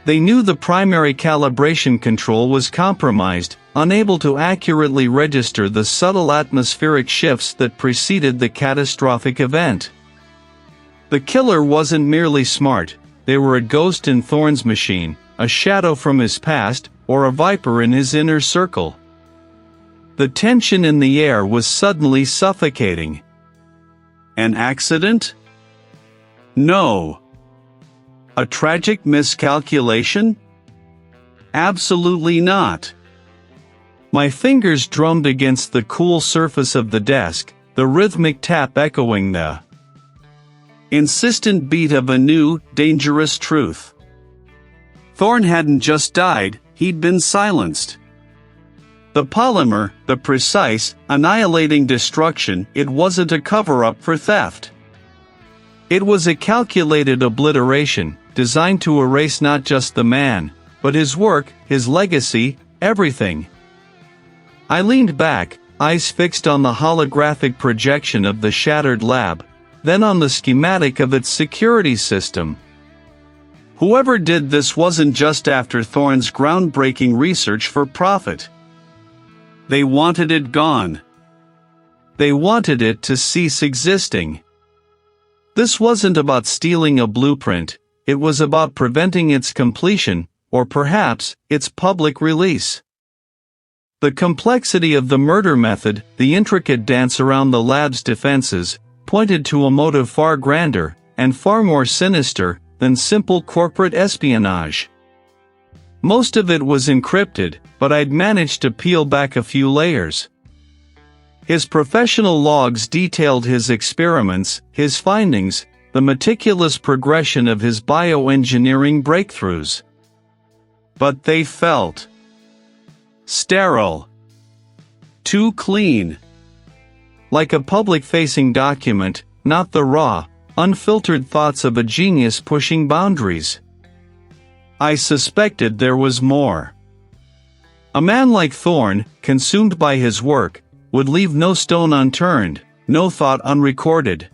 They knew the primary calibration control was compromised, unable to accurately register the subtle atmospheric shifts that preceded the catastrophic event. The killer wasn't merely smart, they were a ghost in Thorne's machine, a shadow from his past, or a viper in his inner circle. The tension in the air was suddenly suffocating. An accident? No. A tragic miscalculation? Absolutely not. My fingers drummed against the cool surface of the desk, the rhythmic tap echoing the insistent beat of a new, dangerous truth. Thorne hadn't just died, he'd been silenced. The polymer, the precise, annihilating destruction, it wasn't a cover-up for theft. It was a calculated obliteration, designed to erase not just the man, but his work, his legacy, everything. I leaned back, eyes fixed on the holographic projection of the shattered lab, then on the schematic of its security system. Whoever did this wasn't just after Thorne's groundbreaking research for profit. They wanted it gone. They wanted it to cease existing. This wasn't about stealing a blueprint, it was about preventing its completion, or perhaps, its public release. The complexity of the murder method, the intricate dance around the lab's defenses, pointed to a motive far grander, and far more sinister, than simple corporate espionage. Most of it was encrypted, but I'd managed to peel back a few layers. His professional logs detailed his experiments, his findings, the meticulous progression of his bioengineering breakthroughs. But they felt sterile. Too clean. Like a public-facing document, not the raw, unfiltered thoughts of a genius pushing boundaries. I suspected there was more. A man like Thorne, consumed by his work, would leave no stone unturned, no thought unrecorded.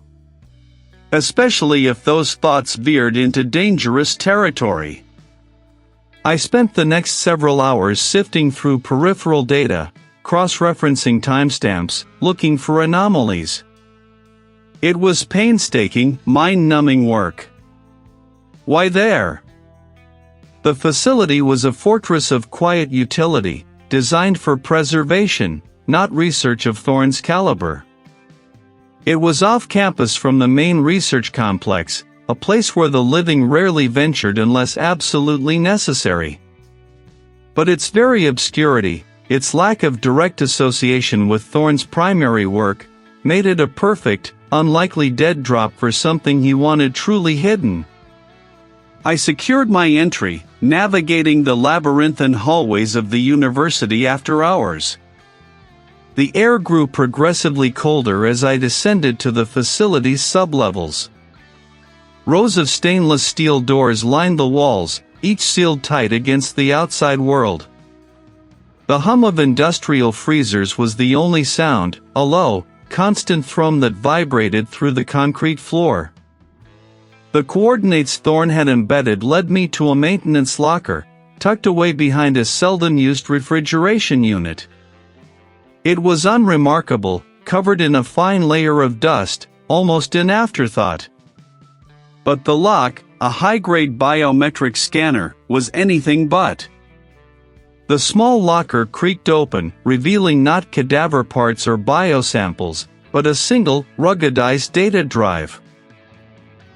Especially if those thoughts veered into dangerous territory. I spent the next several hours sifting through peripheral data, cross-referencing timestamps, looking for anomalies. It was painstaking, mind-numbing work. Why there? The facility was a fortress of quiet utility, designed for preservation, not research of Thorne's caliber. It was off campus from the main research complex, a place where the living rarely ventured unless absolutely necessary. But its very obscurity, its lack of direct association with Thorne's primary work, made it a perfect, unlikely dead drop for something he wanted truly hidden. I secured my entry, navigating the labyrinthine hallways of the university after hours. The air grew progressively colder as I descended to the facility's sublevels. Rows of stainless steel doors lined the walls, each sealed tight against the outside world. The hum of industrial freezers was the only sound, a low, constant thrum that vibrated through the concrete floor. The coordinates Thorne had embedded led me to a maintenance locker, tucked away behind a seldom-used refrigeration unit. It was unremarkable, covered in a fine layer of dust, almost an afterthought. But the lock, a high-grade biometric scanner, was anything but. The small locker creaked open, revealing not cadaver parts or biosamples, but a single, ruggedized data drive.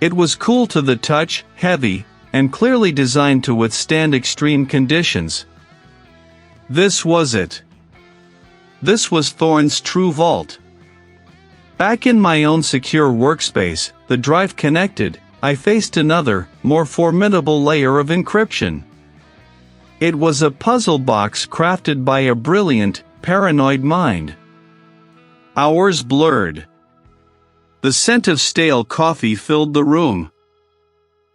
It was cool to the touch, heavy, and clearly designed to withstand extreme conditions. This was it. This was Thorne's true vault. Back in my own secure workspace, the drive connected, I faced another, more formidable layer of encryption. It was a puzzle box crafted by a brilliant, paranoid mind. Hours blurred. The scent of stale coffee filled the room.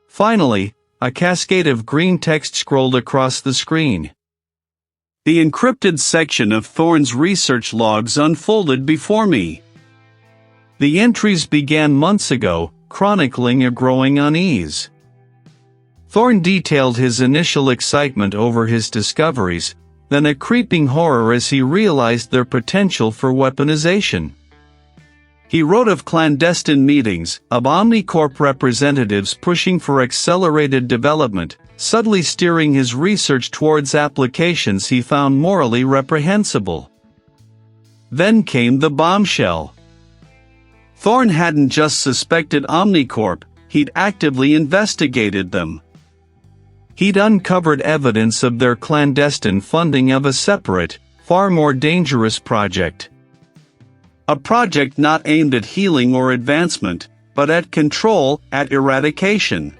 Finally, a cascade of green text scrolled across the screen. The encrypted section of Thorne's research logs unfolded before me. The entries began months ago, chronicling a growing unease. Thorne detailed his initial excitement over his discoveries, then a creeping horror as he realized their potential for weaponization. He wrote of clandestine meetings, of Omnicorp representatives pushing for accelerated development, subtly steering his research towards applications he found morally reprehensible. Then came the bombshell. Thorne hadn't just suspected Omnicorp, he'd actively investigated them. He'd uncovered evidence of their clandestine funding of a separate, far more dangerous project. A project not aimed at healing or advancement, but at control, at eradication.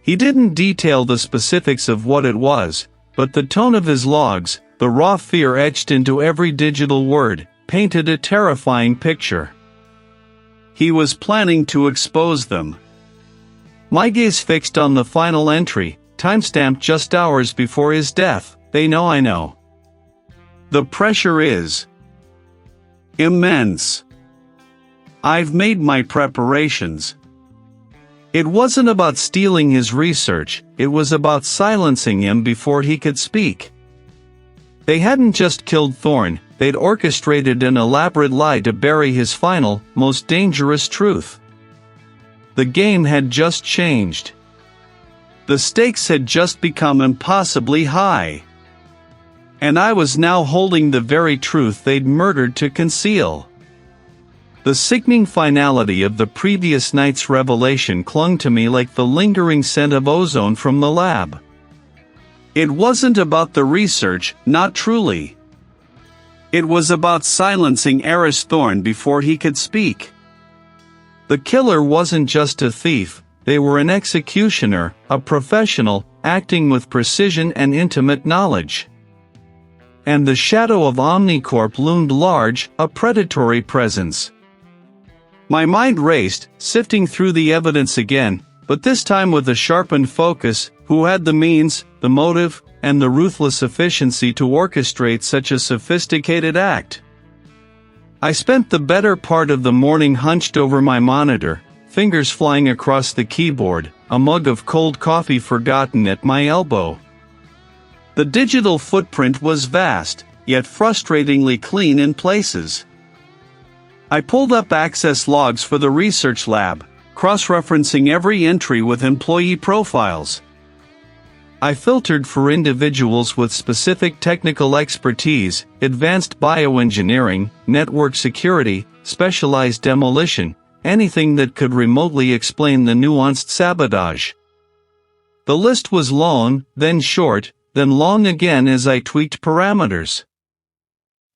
He didn't detail the specifics of what it was, but the tone of his logs, the raw fear etched into every digital word, painted a terrifying picture. He was planning to expose them. My gaze fixed on the final entry, timestamped just hours before his death. They know I know. The pressure is immense. I've made my preparations. It wasn't about stealing his research, it was about silencing him before he could speak. They hadn't just killed Thorne, they'd orchestrated an elaborate lie to bury his final, most dangerous truth. The game had just changed. The stakes had just become impossibly high. And I was now holding the very truth they'd murdered to conceal. The sickening finality of the previous night's revelation clung to me like the lingering scent of ozone from the lab. It wasn't about the research, not truly. It was about silencing Aris Thorne before he could speak. The killer wasn't just a thief, they were an executioner, a professional, acting with precision and intimate knowledge. And the shadow of Omnicorp loomed large, a predatory presence. My mind raced, sifting through the evidence again, but this time with a sharpened focus. Who had the means, the motive, and the ruthless efficiency to orchestrate such a sophisticated act? I spent the better part of the morning hunched over my monitor, fingers flying across the keyboard, a mug of cold coffee forgotten at my elbow. The digital footprint was vast, yet frustratingly clean in places. I pulled up access logs for the research lab, cross-referencing every entry with employee profiles. I filtered for individuals with specific technical expertise, advanced bioengineering, network security, specialized demolition, anything that could remotely explain the nuanced sabotage. The list was long, then short, then long again as I tweaked parameters.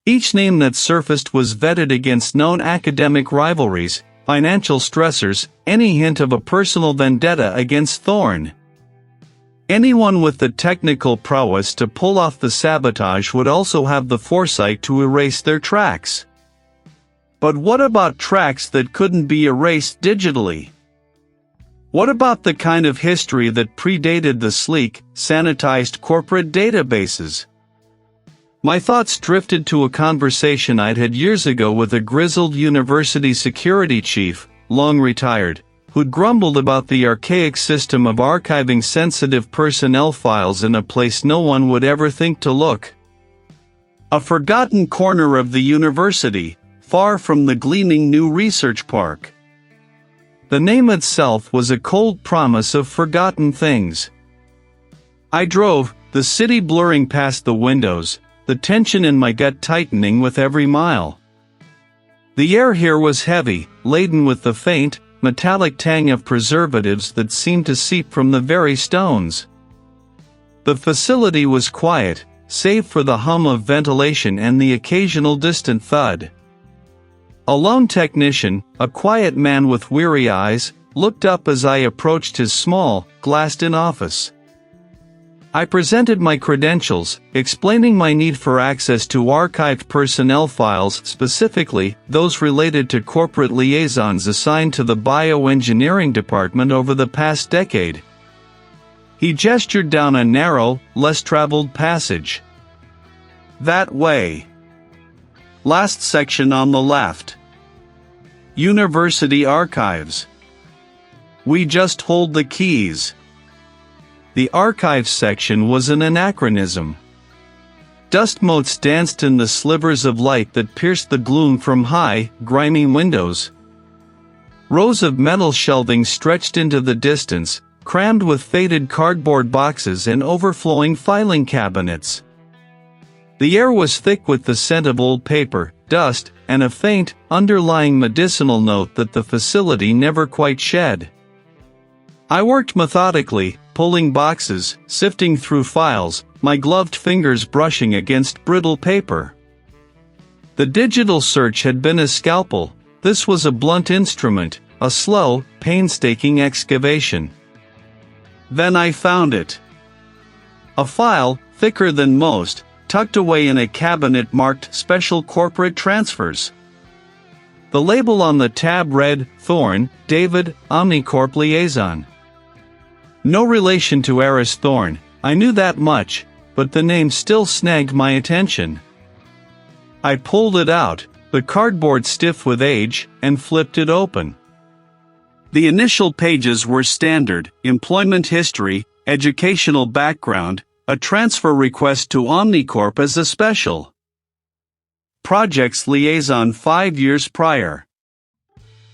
Each name that surfaced was vetted against known academic rivalries, financial stressors, any hint of a personal vendetta against Thorne. Anyone with the technical prowess to pull off the sabotage would also have the foresight to erase their tracks. But what about tracks that couldn't be erased digitally? What about the kind of history that predated the sleek, sanitized corporate databases? My thoughts drifted to a conversation I'd had years ago with a grizzled university security chief, long retired, who'd grumbled about the archaic system of archiving sensitive personnel files in a place no one would ever think to look. A forgotten corner of the university, far from the gleaming new research park. The name itself was a cold promise of forgotten things. I drove, the city blurring past the windows, the tension in my gut tightening with every mile. The air here was heavy, laden with the faint, metallic tang of preservatives that seemed to seep from the very stones. The facility was quiet, save for the hum of ventilation and the occasional distant thud. A lone technician, a quiet man with weary eyes, looked up as I approached his small, glassed-in office. I presented my credentials, explaining my need for access to archived personnel files, specifically those related to corporate liaisons assigned to the bioengineering department over the past decade. He gestured down a narrow, less-traveled passage. "That way. Last section on the left. University archives. We just hold the keys." The archives section was an anachronism. Dust motes danced in the slivers of light that pierced the gloom from high, grimy windows. Rows of metal shelving stretched into the distance, crammed with faded cardboard boxes and overflowing filing cabinets. The air was thick with the scent of old paper, dust, and a faint, underlying medicinal note that the facility never quite shed. I worked methodically, pulling boxes, sifting through files, my gloved fingers brushing against brittle paper. The digital search had been a scalpel. This was a blunt instrument, a slow, painstaking excavation. Then I found it. A file, thicker than most, tucked away in a cabinet marked Special Corporate Transfers. The label on the tab read, Thorne, David, Omnicorp Liaison. No relation to Aris Thorne, I knew that much, but the name still snagged my attention. I pulled it out, the cardboard stiff with age, and flipped it open. The initial pages were standard: employment history, educational background, a transfer request to Omnicorp as a special projects liaison 5 years prior.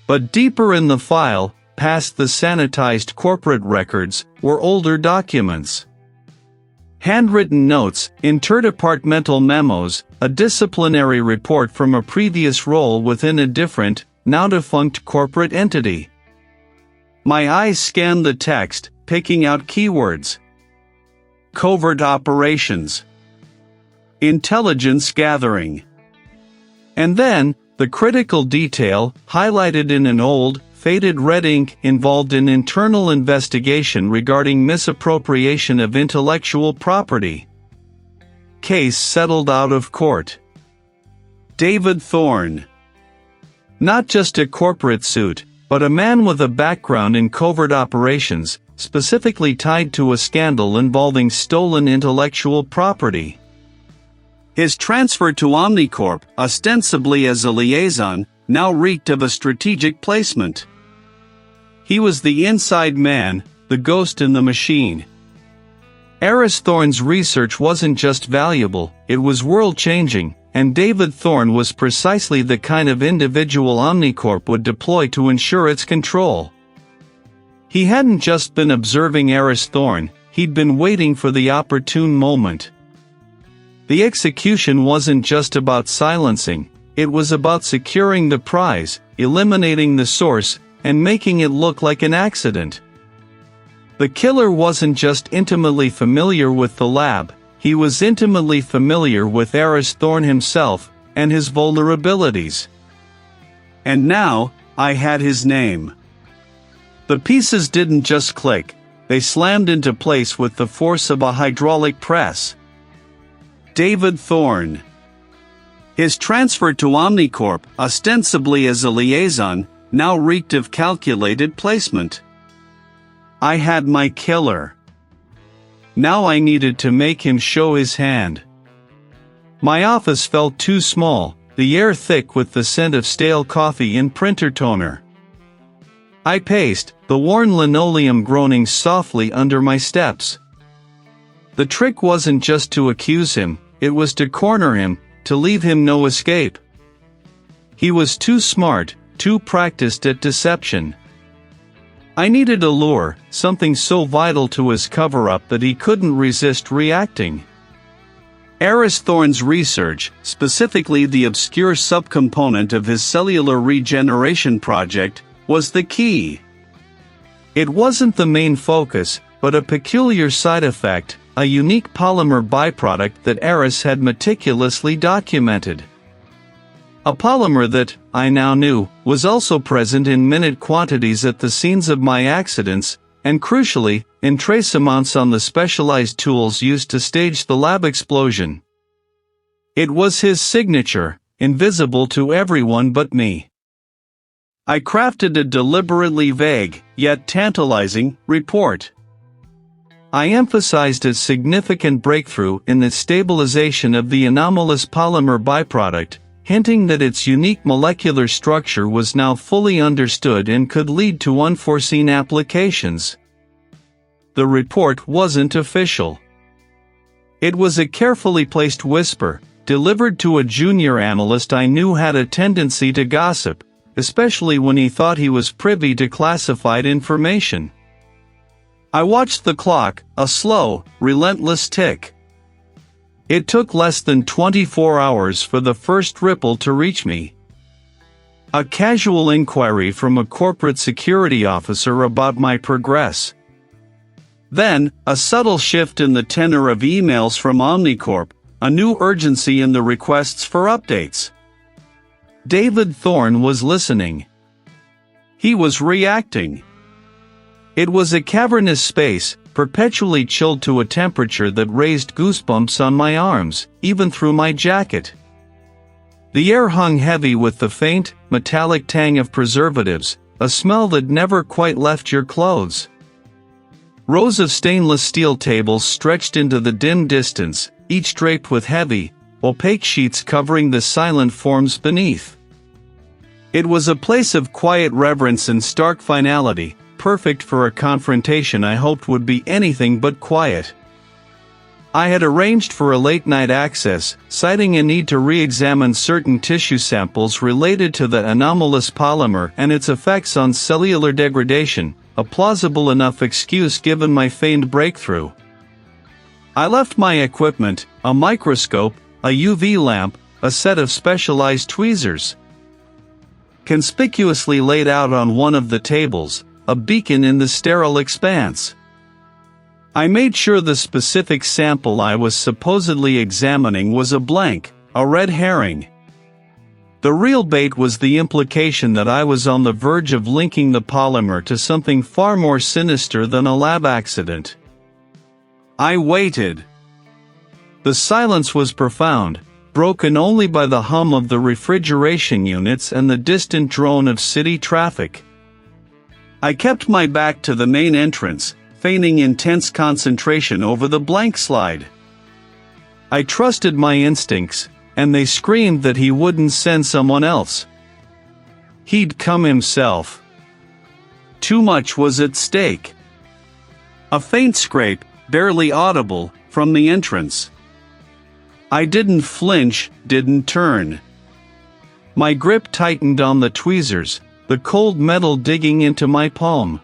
But deeper in the file, past the sanitized corporate records, were older documents. Handwritten notes, interdepartmental memos, a disciplinary report from a previous role within a different, now-defunct corporate entity. My eyes scanned the text, picking out keywords. Covert operations. Intelligence gathering. And then, the critical detail, highlighted in an old, faded red ink, involved an internal investigation regarding misappropriation of intellectual property. Case settled out of court. David Thorne. Not just a corporate suit, but a man with a background in covert operations, specifically tied to a scandal involving stolen intellectual property. His transfer to Omnicorp, ostensibly as a liaison, now reeked of a strategic placement. He was the inside man, the ghost in the machine. Aris Thorne's research wasn't just valuable, it was world-changing, and David Thorne was precisely the kind of individual Omnicorp would deploy to ensure its control. He hadn't just been observing Aris Thorne, he'd been waiting for the opportune moment. The execution wasn't just about silencing, it was about securing the prize, eliminating the source, and making it look like an accident. The killer wasn't just intimately familiar with the lab, he was intimately familiar with Aris Thorne himself, and his vulnerabilities. And now, I had his name. The pieces didn't just click, they slammed into place with the force of a hydraulic press. David Thorne. His transfer to Omnicorp, ostensibly as a liaison, now reeked of calculated placement. I had my killer. Now I needed to make him show his hand. My office felt too small, the air thick with the scent of stale coffee and printer toner. I paced, the worn linoleum groaning softly under my steps. The trick wasn't just to accuse him, it was to corner him, to leave him no escape. He was too smart, too practiced at deception. I needed a lure, something so vital to his cover-up that he couldn't resist reacting. Aris Thorne's research, specifically the obscure subcomponent of his cellular regeneration project, was the key. It wasn't the main focus, but a peculiar side effect, a unique polymer byproduct that Aris had meticulously documented. A polymer that, I now knew, was also present in minute quantities at the scenes of my accidents, and crucially, in trace amounts on the specialized tools used to stage the lab explosion. It was his signature, invisible to everyone but me. I crafted a deliberately vague, yet tantalizing, report. I emphasized its significant breakthrough in the stabilization of the anomalous polymer byproduct, hinting that its unique molecular structure was now fully understood and could lead to unforeseen applications. The report wasn't official. It was a carefully placed whisper, delivered to a junior analyst I knew had a tendency to gossip, especially when he thought he was privy to classified information. I watched the clock, a slow, relentless tick. It took less than 24 hours for the first ripple to reach me. A casual inquiry from a corporate security officer about my progress. Then, a subtle shift in the tenor of emails from Omnicorp, a new urgency in the requests for updates. David Thorne was listening. He was reacting. It was a cavernous space, perpetually chilled to a temperature that raised goosebumps on my arms, even through my jacket. The air hung heavy with the faint, metallic tang of preservatives, a smell that never quite left your clothes. Rows of stainless steel tables stretched into the dim distance, each draped with heavy, opaque sheets covering the silent forms beneath. It was a place of quiet reverence and stark finality, perfect for a confrontation I hoped would be anything but quiet. I had arranged for a late-night access, citing a need to re-examine certain tissue samples related to the anomalous polymer and its effects on cellular degradation, a plausible enough excuse given my feigned breakthrough. I left my equipment, a microscope, a UV lamp, a set of specialized tweezers. Conspicuously laid out on one of the tables, a beacon in the sterile expanse. I made sure the specific sample I was supposedly examining was a blank, a red herring. The real bait was the implication that I was on the verge of linking the polymer to something far more sinister than a lab accident. I waited. The silence was profound, broken only by the hum of the refrigeration units and the distant drone of city traffic. I kept my back to the main entrance, feigning intense concentration over the blank slide. I trusted my instincts, and they screamed that he wouldn't send someone else. He'd come himself. Too much was at stake. A faint scrape, barely audible, from the entrance. I didn't flinch, didn't turn. My grip tightened on the tweezers, the cold metal digging into my palm.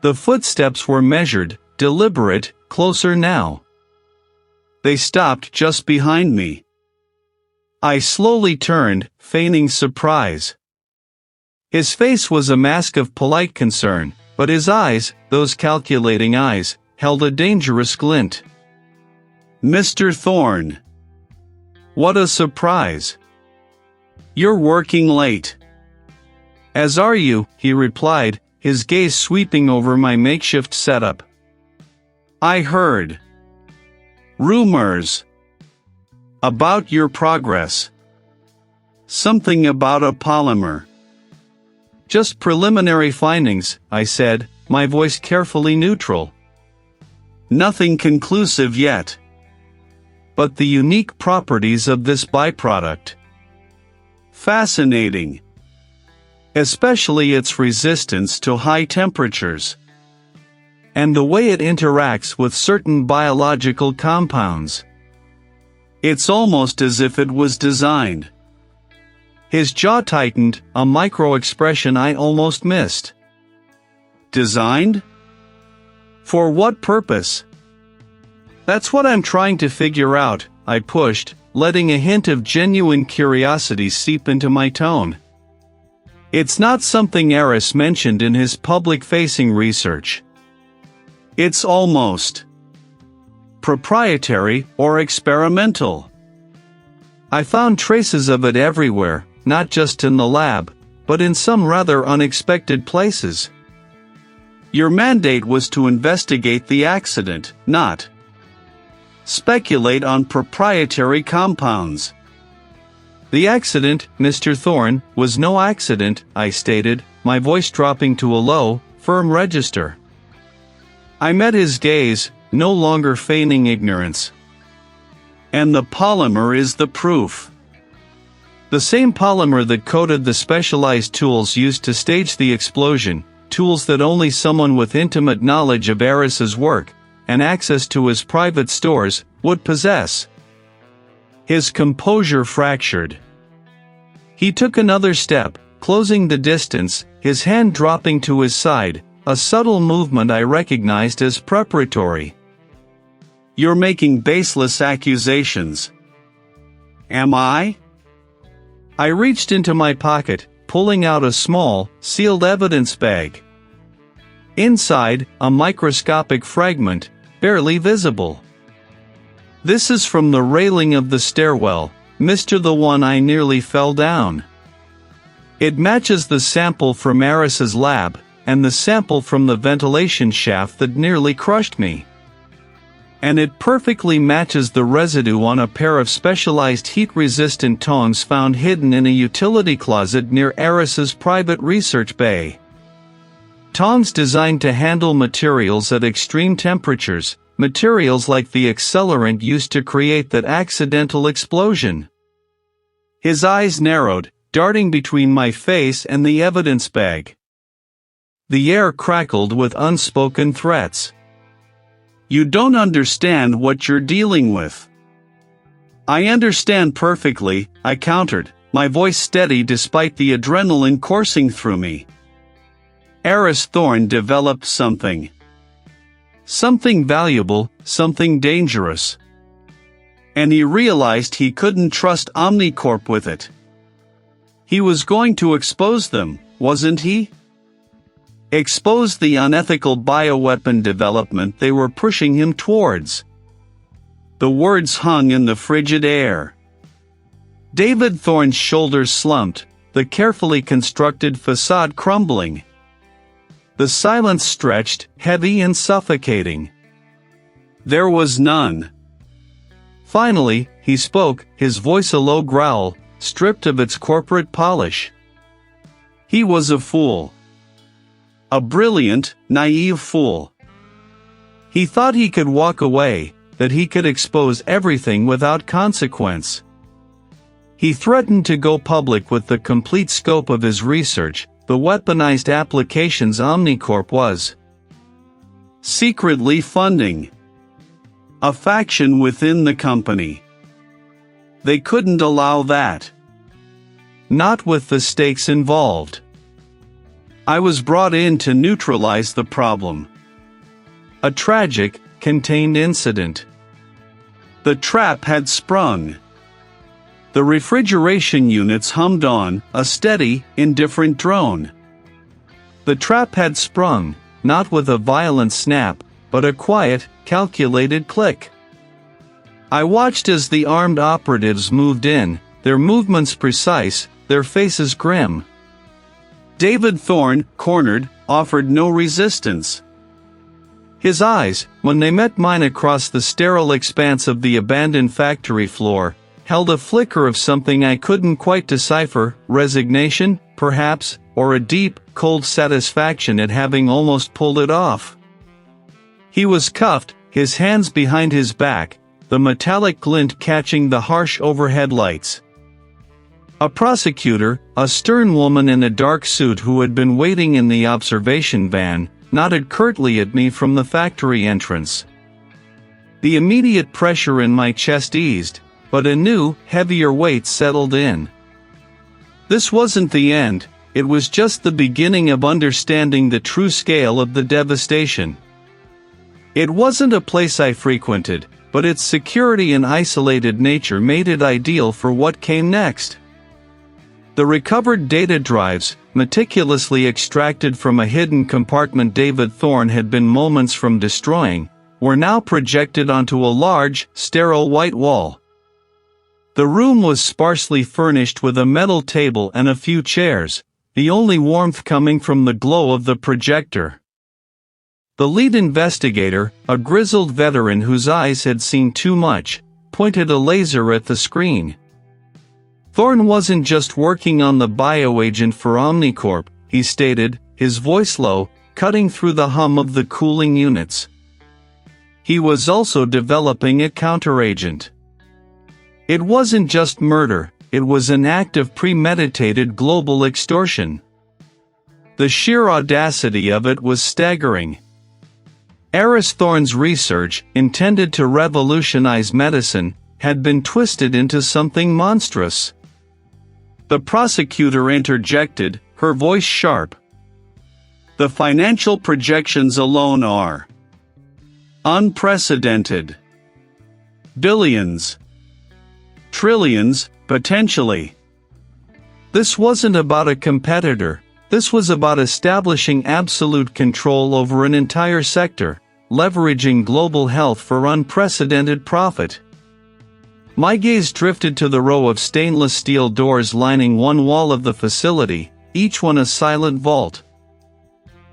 The footsteps were measured, deliberate, closer now. They stopped just behind me. I slowly turned, feigning surprise. His face was a mask of polite concern, but his eyes, those calculating eyes, held a dangerous glint. "Mr. Thorne. What a surprise. You're working late." "As are you," he replied, his gaze sweeping over my makeshift setup. "I heard rumors about your progress. Something about a polymer." "Just preliminary findings," I said, my voice carefully neutral. "Nothing conclusive yet. But the unique properties of this byproduct. Fascinating. Especially its resistance to high temperatures. And the way it interacts with certain biological compounds. It's almost as if it was designed." His jaw tightened, a micro-expression I almost missed. "Designed? For what purpose?" "That's what I'm trying to figure out," I pushed, letting a hint of genuine curiosity seep into my tone. It's not something Aris mentioned in his public-facing research. It's almost proprietary or experimental. I found traces of it everywhere, not just in the lab, but in some rather unexpected places. Your mandate was to investigate the accident, not speculate on proprietary compounds. The accident, Mr. Thorne, was no accident, I stated, my voice dropping to a low, firm register. I met his gaze, no longer feigning ignorance. And the polymer is the proof. The same polymer that coated the specialized tools used to stage the explosion, tools that only someone with intimate knowledge of Aris's work, and access to his private stores, would possess. His composure fractured. He took another step, closing the distance, his hand dropping to his side, a subtle movement I recognized as preparatory. You're making baseless accusations. Am I? I reached into my pocket, pulling out a small, sealed evidence bag. Inside, a microscopic fragment, barely visible. This is from the railing of the stairwell, Mr. The one I nearly fell down. It matches the sample from Aris's lab, and the sample from the ventilation shaft that nearly crushed me. And it perfectly matches the residue on a pair of specialized heat-resistant tongs found hidden in a utility closet near Aris's private research bay. Tongs designed to handle materials at extreme temperatures, materials like the accelerant used to create that accidental explosion. His eyes narrowed, darting between my face and the evidence bag. The air crackled with unspoken threats. You don't understand what you're dealing with. I understand perfectly, I countered, my voice steady despite the adrenaline coursing through me. Aris Thorne developed something. Something valuable, something dangerous. And he realized he couldn't trust Omnicorp with it. He was going to expose them, wasn't he? Expose the unethical bioweapon development they were pushing him towards. The words hung in the frigid air. David Thorne's shoulders slumped, the carefully constructed facade crumbling. The silence stretched, heavy and suffocating. There was none. Finally, he spoke, his voice a low growl, stripped of its corporate polish. He was a fool. A brilliant, naive fool. He thought he could walk away, that he could expose everything without consequence. He threatened to go public with the complete scope of his research, the weaponized applications Omnicorp was secretly funding. A faction within the company. They couldn't allow that. Not with the stakes involved. I was brought in to neutralize the problem. A tragic, contained incident. The trap had sprung. The refrigeration units hummed on, a steady, indifferent drone. The trap had sprung, not with a violent snap, but a quiet, calculated click. I watched as the armed operatives moved in, their movements precise, their faces grim. David Thorne, cornered, offered no resistance. His eyes, when they met mine across the sterile expanse of the abandoned factory floor, held a flicker of something I couldn't quite decipher, resignation, perhaps, or a deep, cold satisfaction at having almost pulled it off. He was cuffed, his hands behind his back, the metallic glint catching the harsh overhead lights. A prosecutor, a stern woman in a dark suit who had been waiting in the observation van, nodded curtly at me from the factory entrance. The immediate pressure in my chest eased, but a new, heavier weight settled in. This wasn't the end, it was just the beginning of understanding the true scale of the devastation. It wasn't a place I frequented, but its security and isolated nature made it ideal for what came next. The recovered data drives, meticulously extracted from a hidden compartment David Thorne had been moments from destroying, were now projected onto a large, sterile white wall. The room was sparsely furnished with a metal table and a few chairs, the only warmth coming from the glow of the projector. The lead investigator, a grizzled veteran whose eyes had seen too much, pointed a laser at the screen. Thorne wasn't just working on the bioagent for Omnicorp, he stated, his voice low, cutting through the hum of the cooling units. He was also developing a counteragent. It wasn't just murder, it was an act of premeditated global extortion. The sheer audacity of it was staggering. Aris Thorne's research, intended to revolutionize medicine, had been twisted into something monstrous. The prosecutor interjected, her voice sharp. The financial projections alone are unprecedented. Billions. Trillions, potentially. This wasn't about a competitor, this was about establishing absolute control over an entire sector, leveraging global health for unprecedented profit. My gaze drifted to the row of stainless steel doors lining one wall of the facility, each one a silent vault.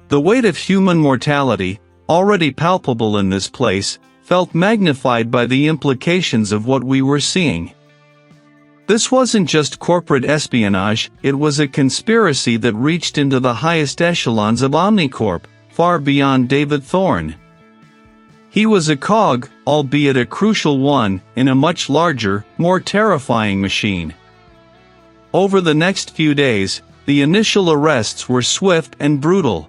The weight of human mortality, already palpable in this place, felt magnified by the implications of what we were seeing. This wasn't just corporate espionage, it was a conspiracy that reached into the highest echelons of Omnicorp, far beyond David Thorne. He was a cog, albeit a crucial one, in a much larger, more terrifying machine. Over the next few days, the initial arrests were swift and brutal.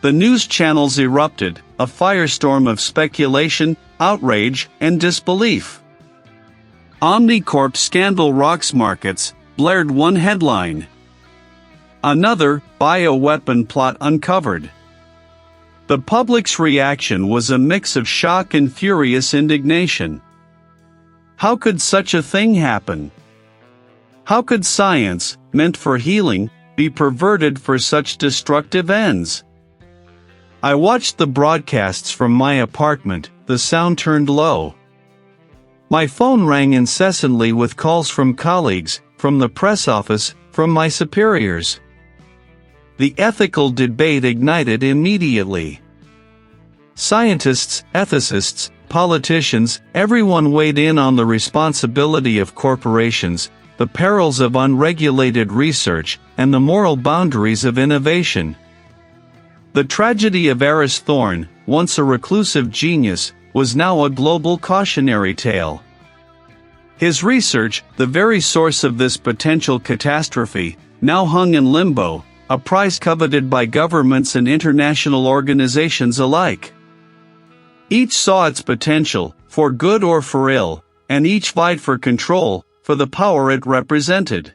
The news channels erupted, a firestorm of speculation, outrage, and disbelief. Omnicorp scandal rocks markets, blared one headline. Another, bioweapon plot uncovered. The public's reaction was a mix of shock and furious indignation. How could such a thing happen? How could science, meant for healing, be perverted for such destructive ends? I watched the broadcasts from my apartment, the sound turned low. My phone rang incessantly with calls from colleagues, from the press office, from my superiors. The ethical debate ignited immediately. Scientists, ethicists, politicians, everyone weighed in on the responsibility of corporations, the perils of unregulated research, and the moral boundaries of innovation. The tragedy of Aris Thorne, once a reclusive genius, was now a global cautionary tale. His research, the very source of this potential catastrophe, now hung in limbo, a prize coveted by governments and international organizations alike. Each saw its potential, for good or for ill, and each vied for control, for the power it represented.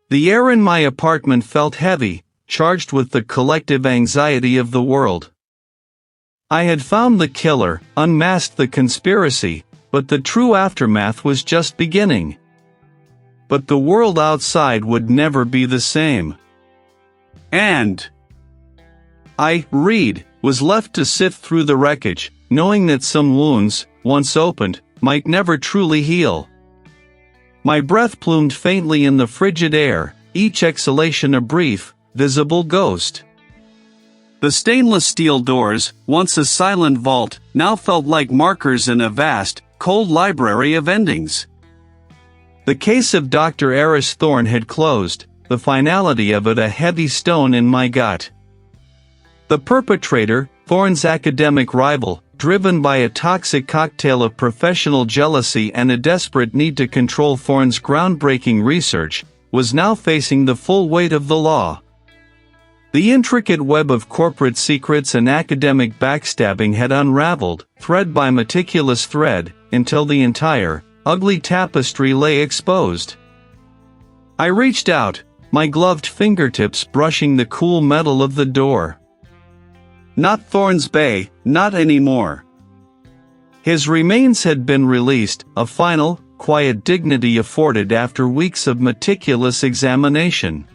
The air in my apartment felt heavy, charged with the collective anxiety of the world. I had found the killer, unmasked the conspiracy, but the true aftermath was just beginning. But the world outside would never be the same. And I, Reed, was left to sift through the wreckage, knowing that some wounds, once opened, might never truly heal. My breath plumed faintly in the frigid air, each exhalation a brief, visible ghost. The stainless steel doors, once a silent vault, now felt like markers in a vast, cold library of endings. The case of Dr. Aris Thorne had closed, the finality of it a heavy stone in my gut. The perpetrator, Thorne's academic rival, driven by a toxic cocktail of professional jealousy and a desperate need to control Thorne's groundbreaking research, was now facing the full weight of the law. The intricate web of corporate secrets and academic backstabbing had unraveled, thread by meticulous thread, until the entire, ugly tapestry lay exposed. I reached out, my gloved fingertips brushing the cool metal of the door. Not Thorne's Bay, not anymore. His remains had been released, a final, quiet dignity afforded after weeks of meticulous examination.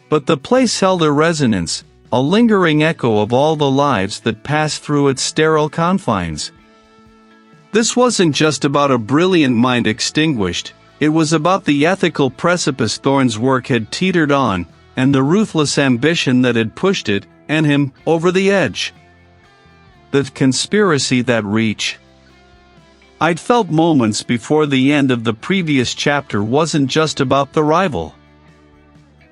But the place held a resonance, a lingering echo of all the lives that passed through its sterile confines. This wasn't just about a brilliant mind extinguished, it was about the ethical precipice Thorne's work had teetered on, and the ruthless ambition that had pushed it, and him, over the edge. The conspiracy that reach. I'd felt moments before the end of the previous chapter wasn't just about the rival.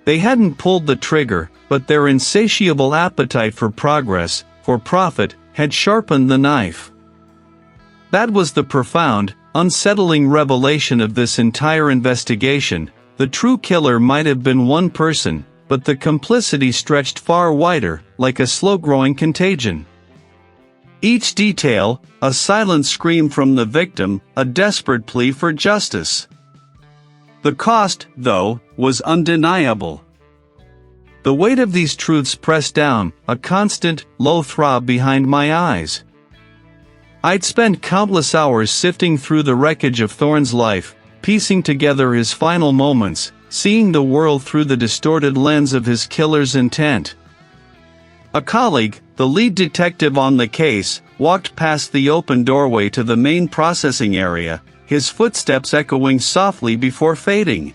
They hadn't pulled the trigger, but their insatiable appetite for progress, for profit, had sharpened the knife. That was the profound, unsettling revelation of this entire investigation. The true killer might have been one person, but the complicity stretched far wider, like a slow-growing contagion. Each detail, a silent scream from the victim, a desperate plea for justice. The cost, though, was undeniable. The weight of these truths pressed down, a constant, low throb behind my eyes. I'd spent countless hours sifting through the wreckage of Thorne's life, piecing together his final moments, seeing the world through the distorted lens of his killer's intent. A colleague, the lead detective on the case, walked past the open doorway to the main processing area, his footsteps echoing softly before fading.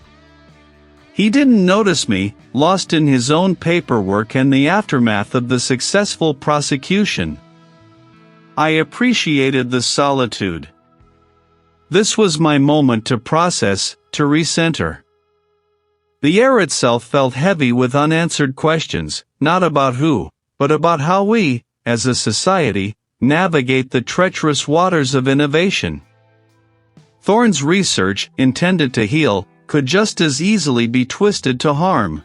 He didn't notice me, lost in his own paperwork and the aftermath of the successful prosecution. I appreciated the solitude. This was my moment to process, to recenter. The air itself felt heavy with unanswered questions, not about who, but about how we, as a society, navigate the treacherous waters of innovation. Thorne's research, intended to heal, could just as easily be twisted to harm.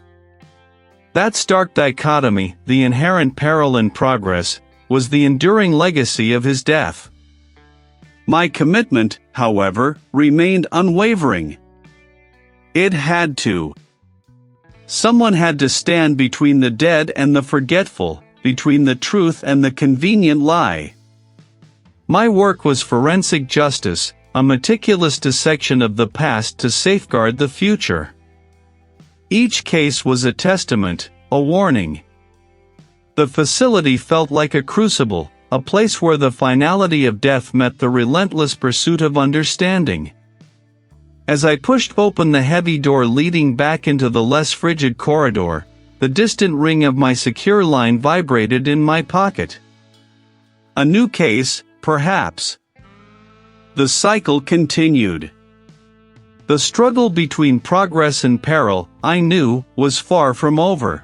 That stark dichotomy, the inherent peril in progress, was the enduring legacy of his death. My commitment, however, remained unwavering. It had to. Someone had to stand between the dead and the forgetful, between the truth and the convenient lie. My work was forensic justice, a meticulous dissection of the past to safeguard the future. Each case was a testament, a warning. The facility felt like a crucible, a place where the finality of death met the relentless pursuit of understanding. As I pushed open the heavy door leading back into the less frigid corridor, the distant ring of my secure line vibrated in my pocket. A new case, perhaps. The cycle continued. The struggle between progress and peril, I knew, was far from over.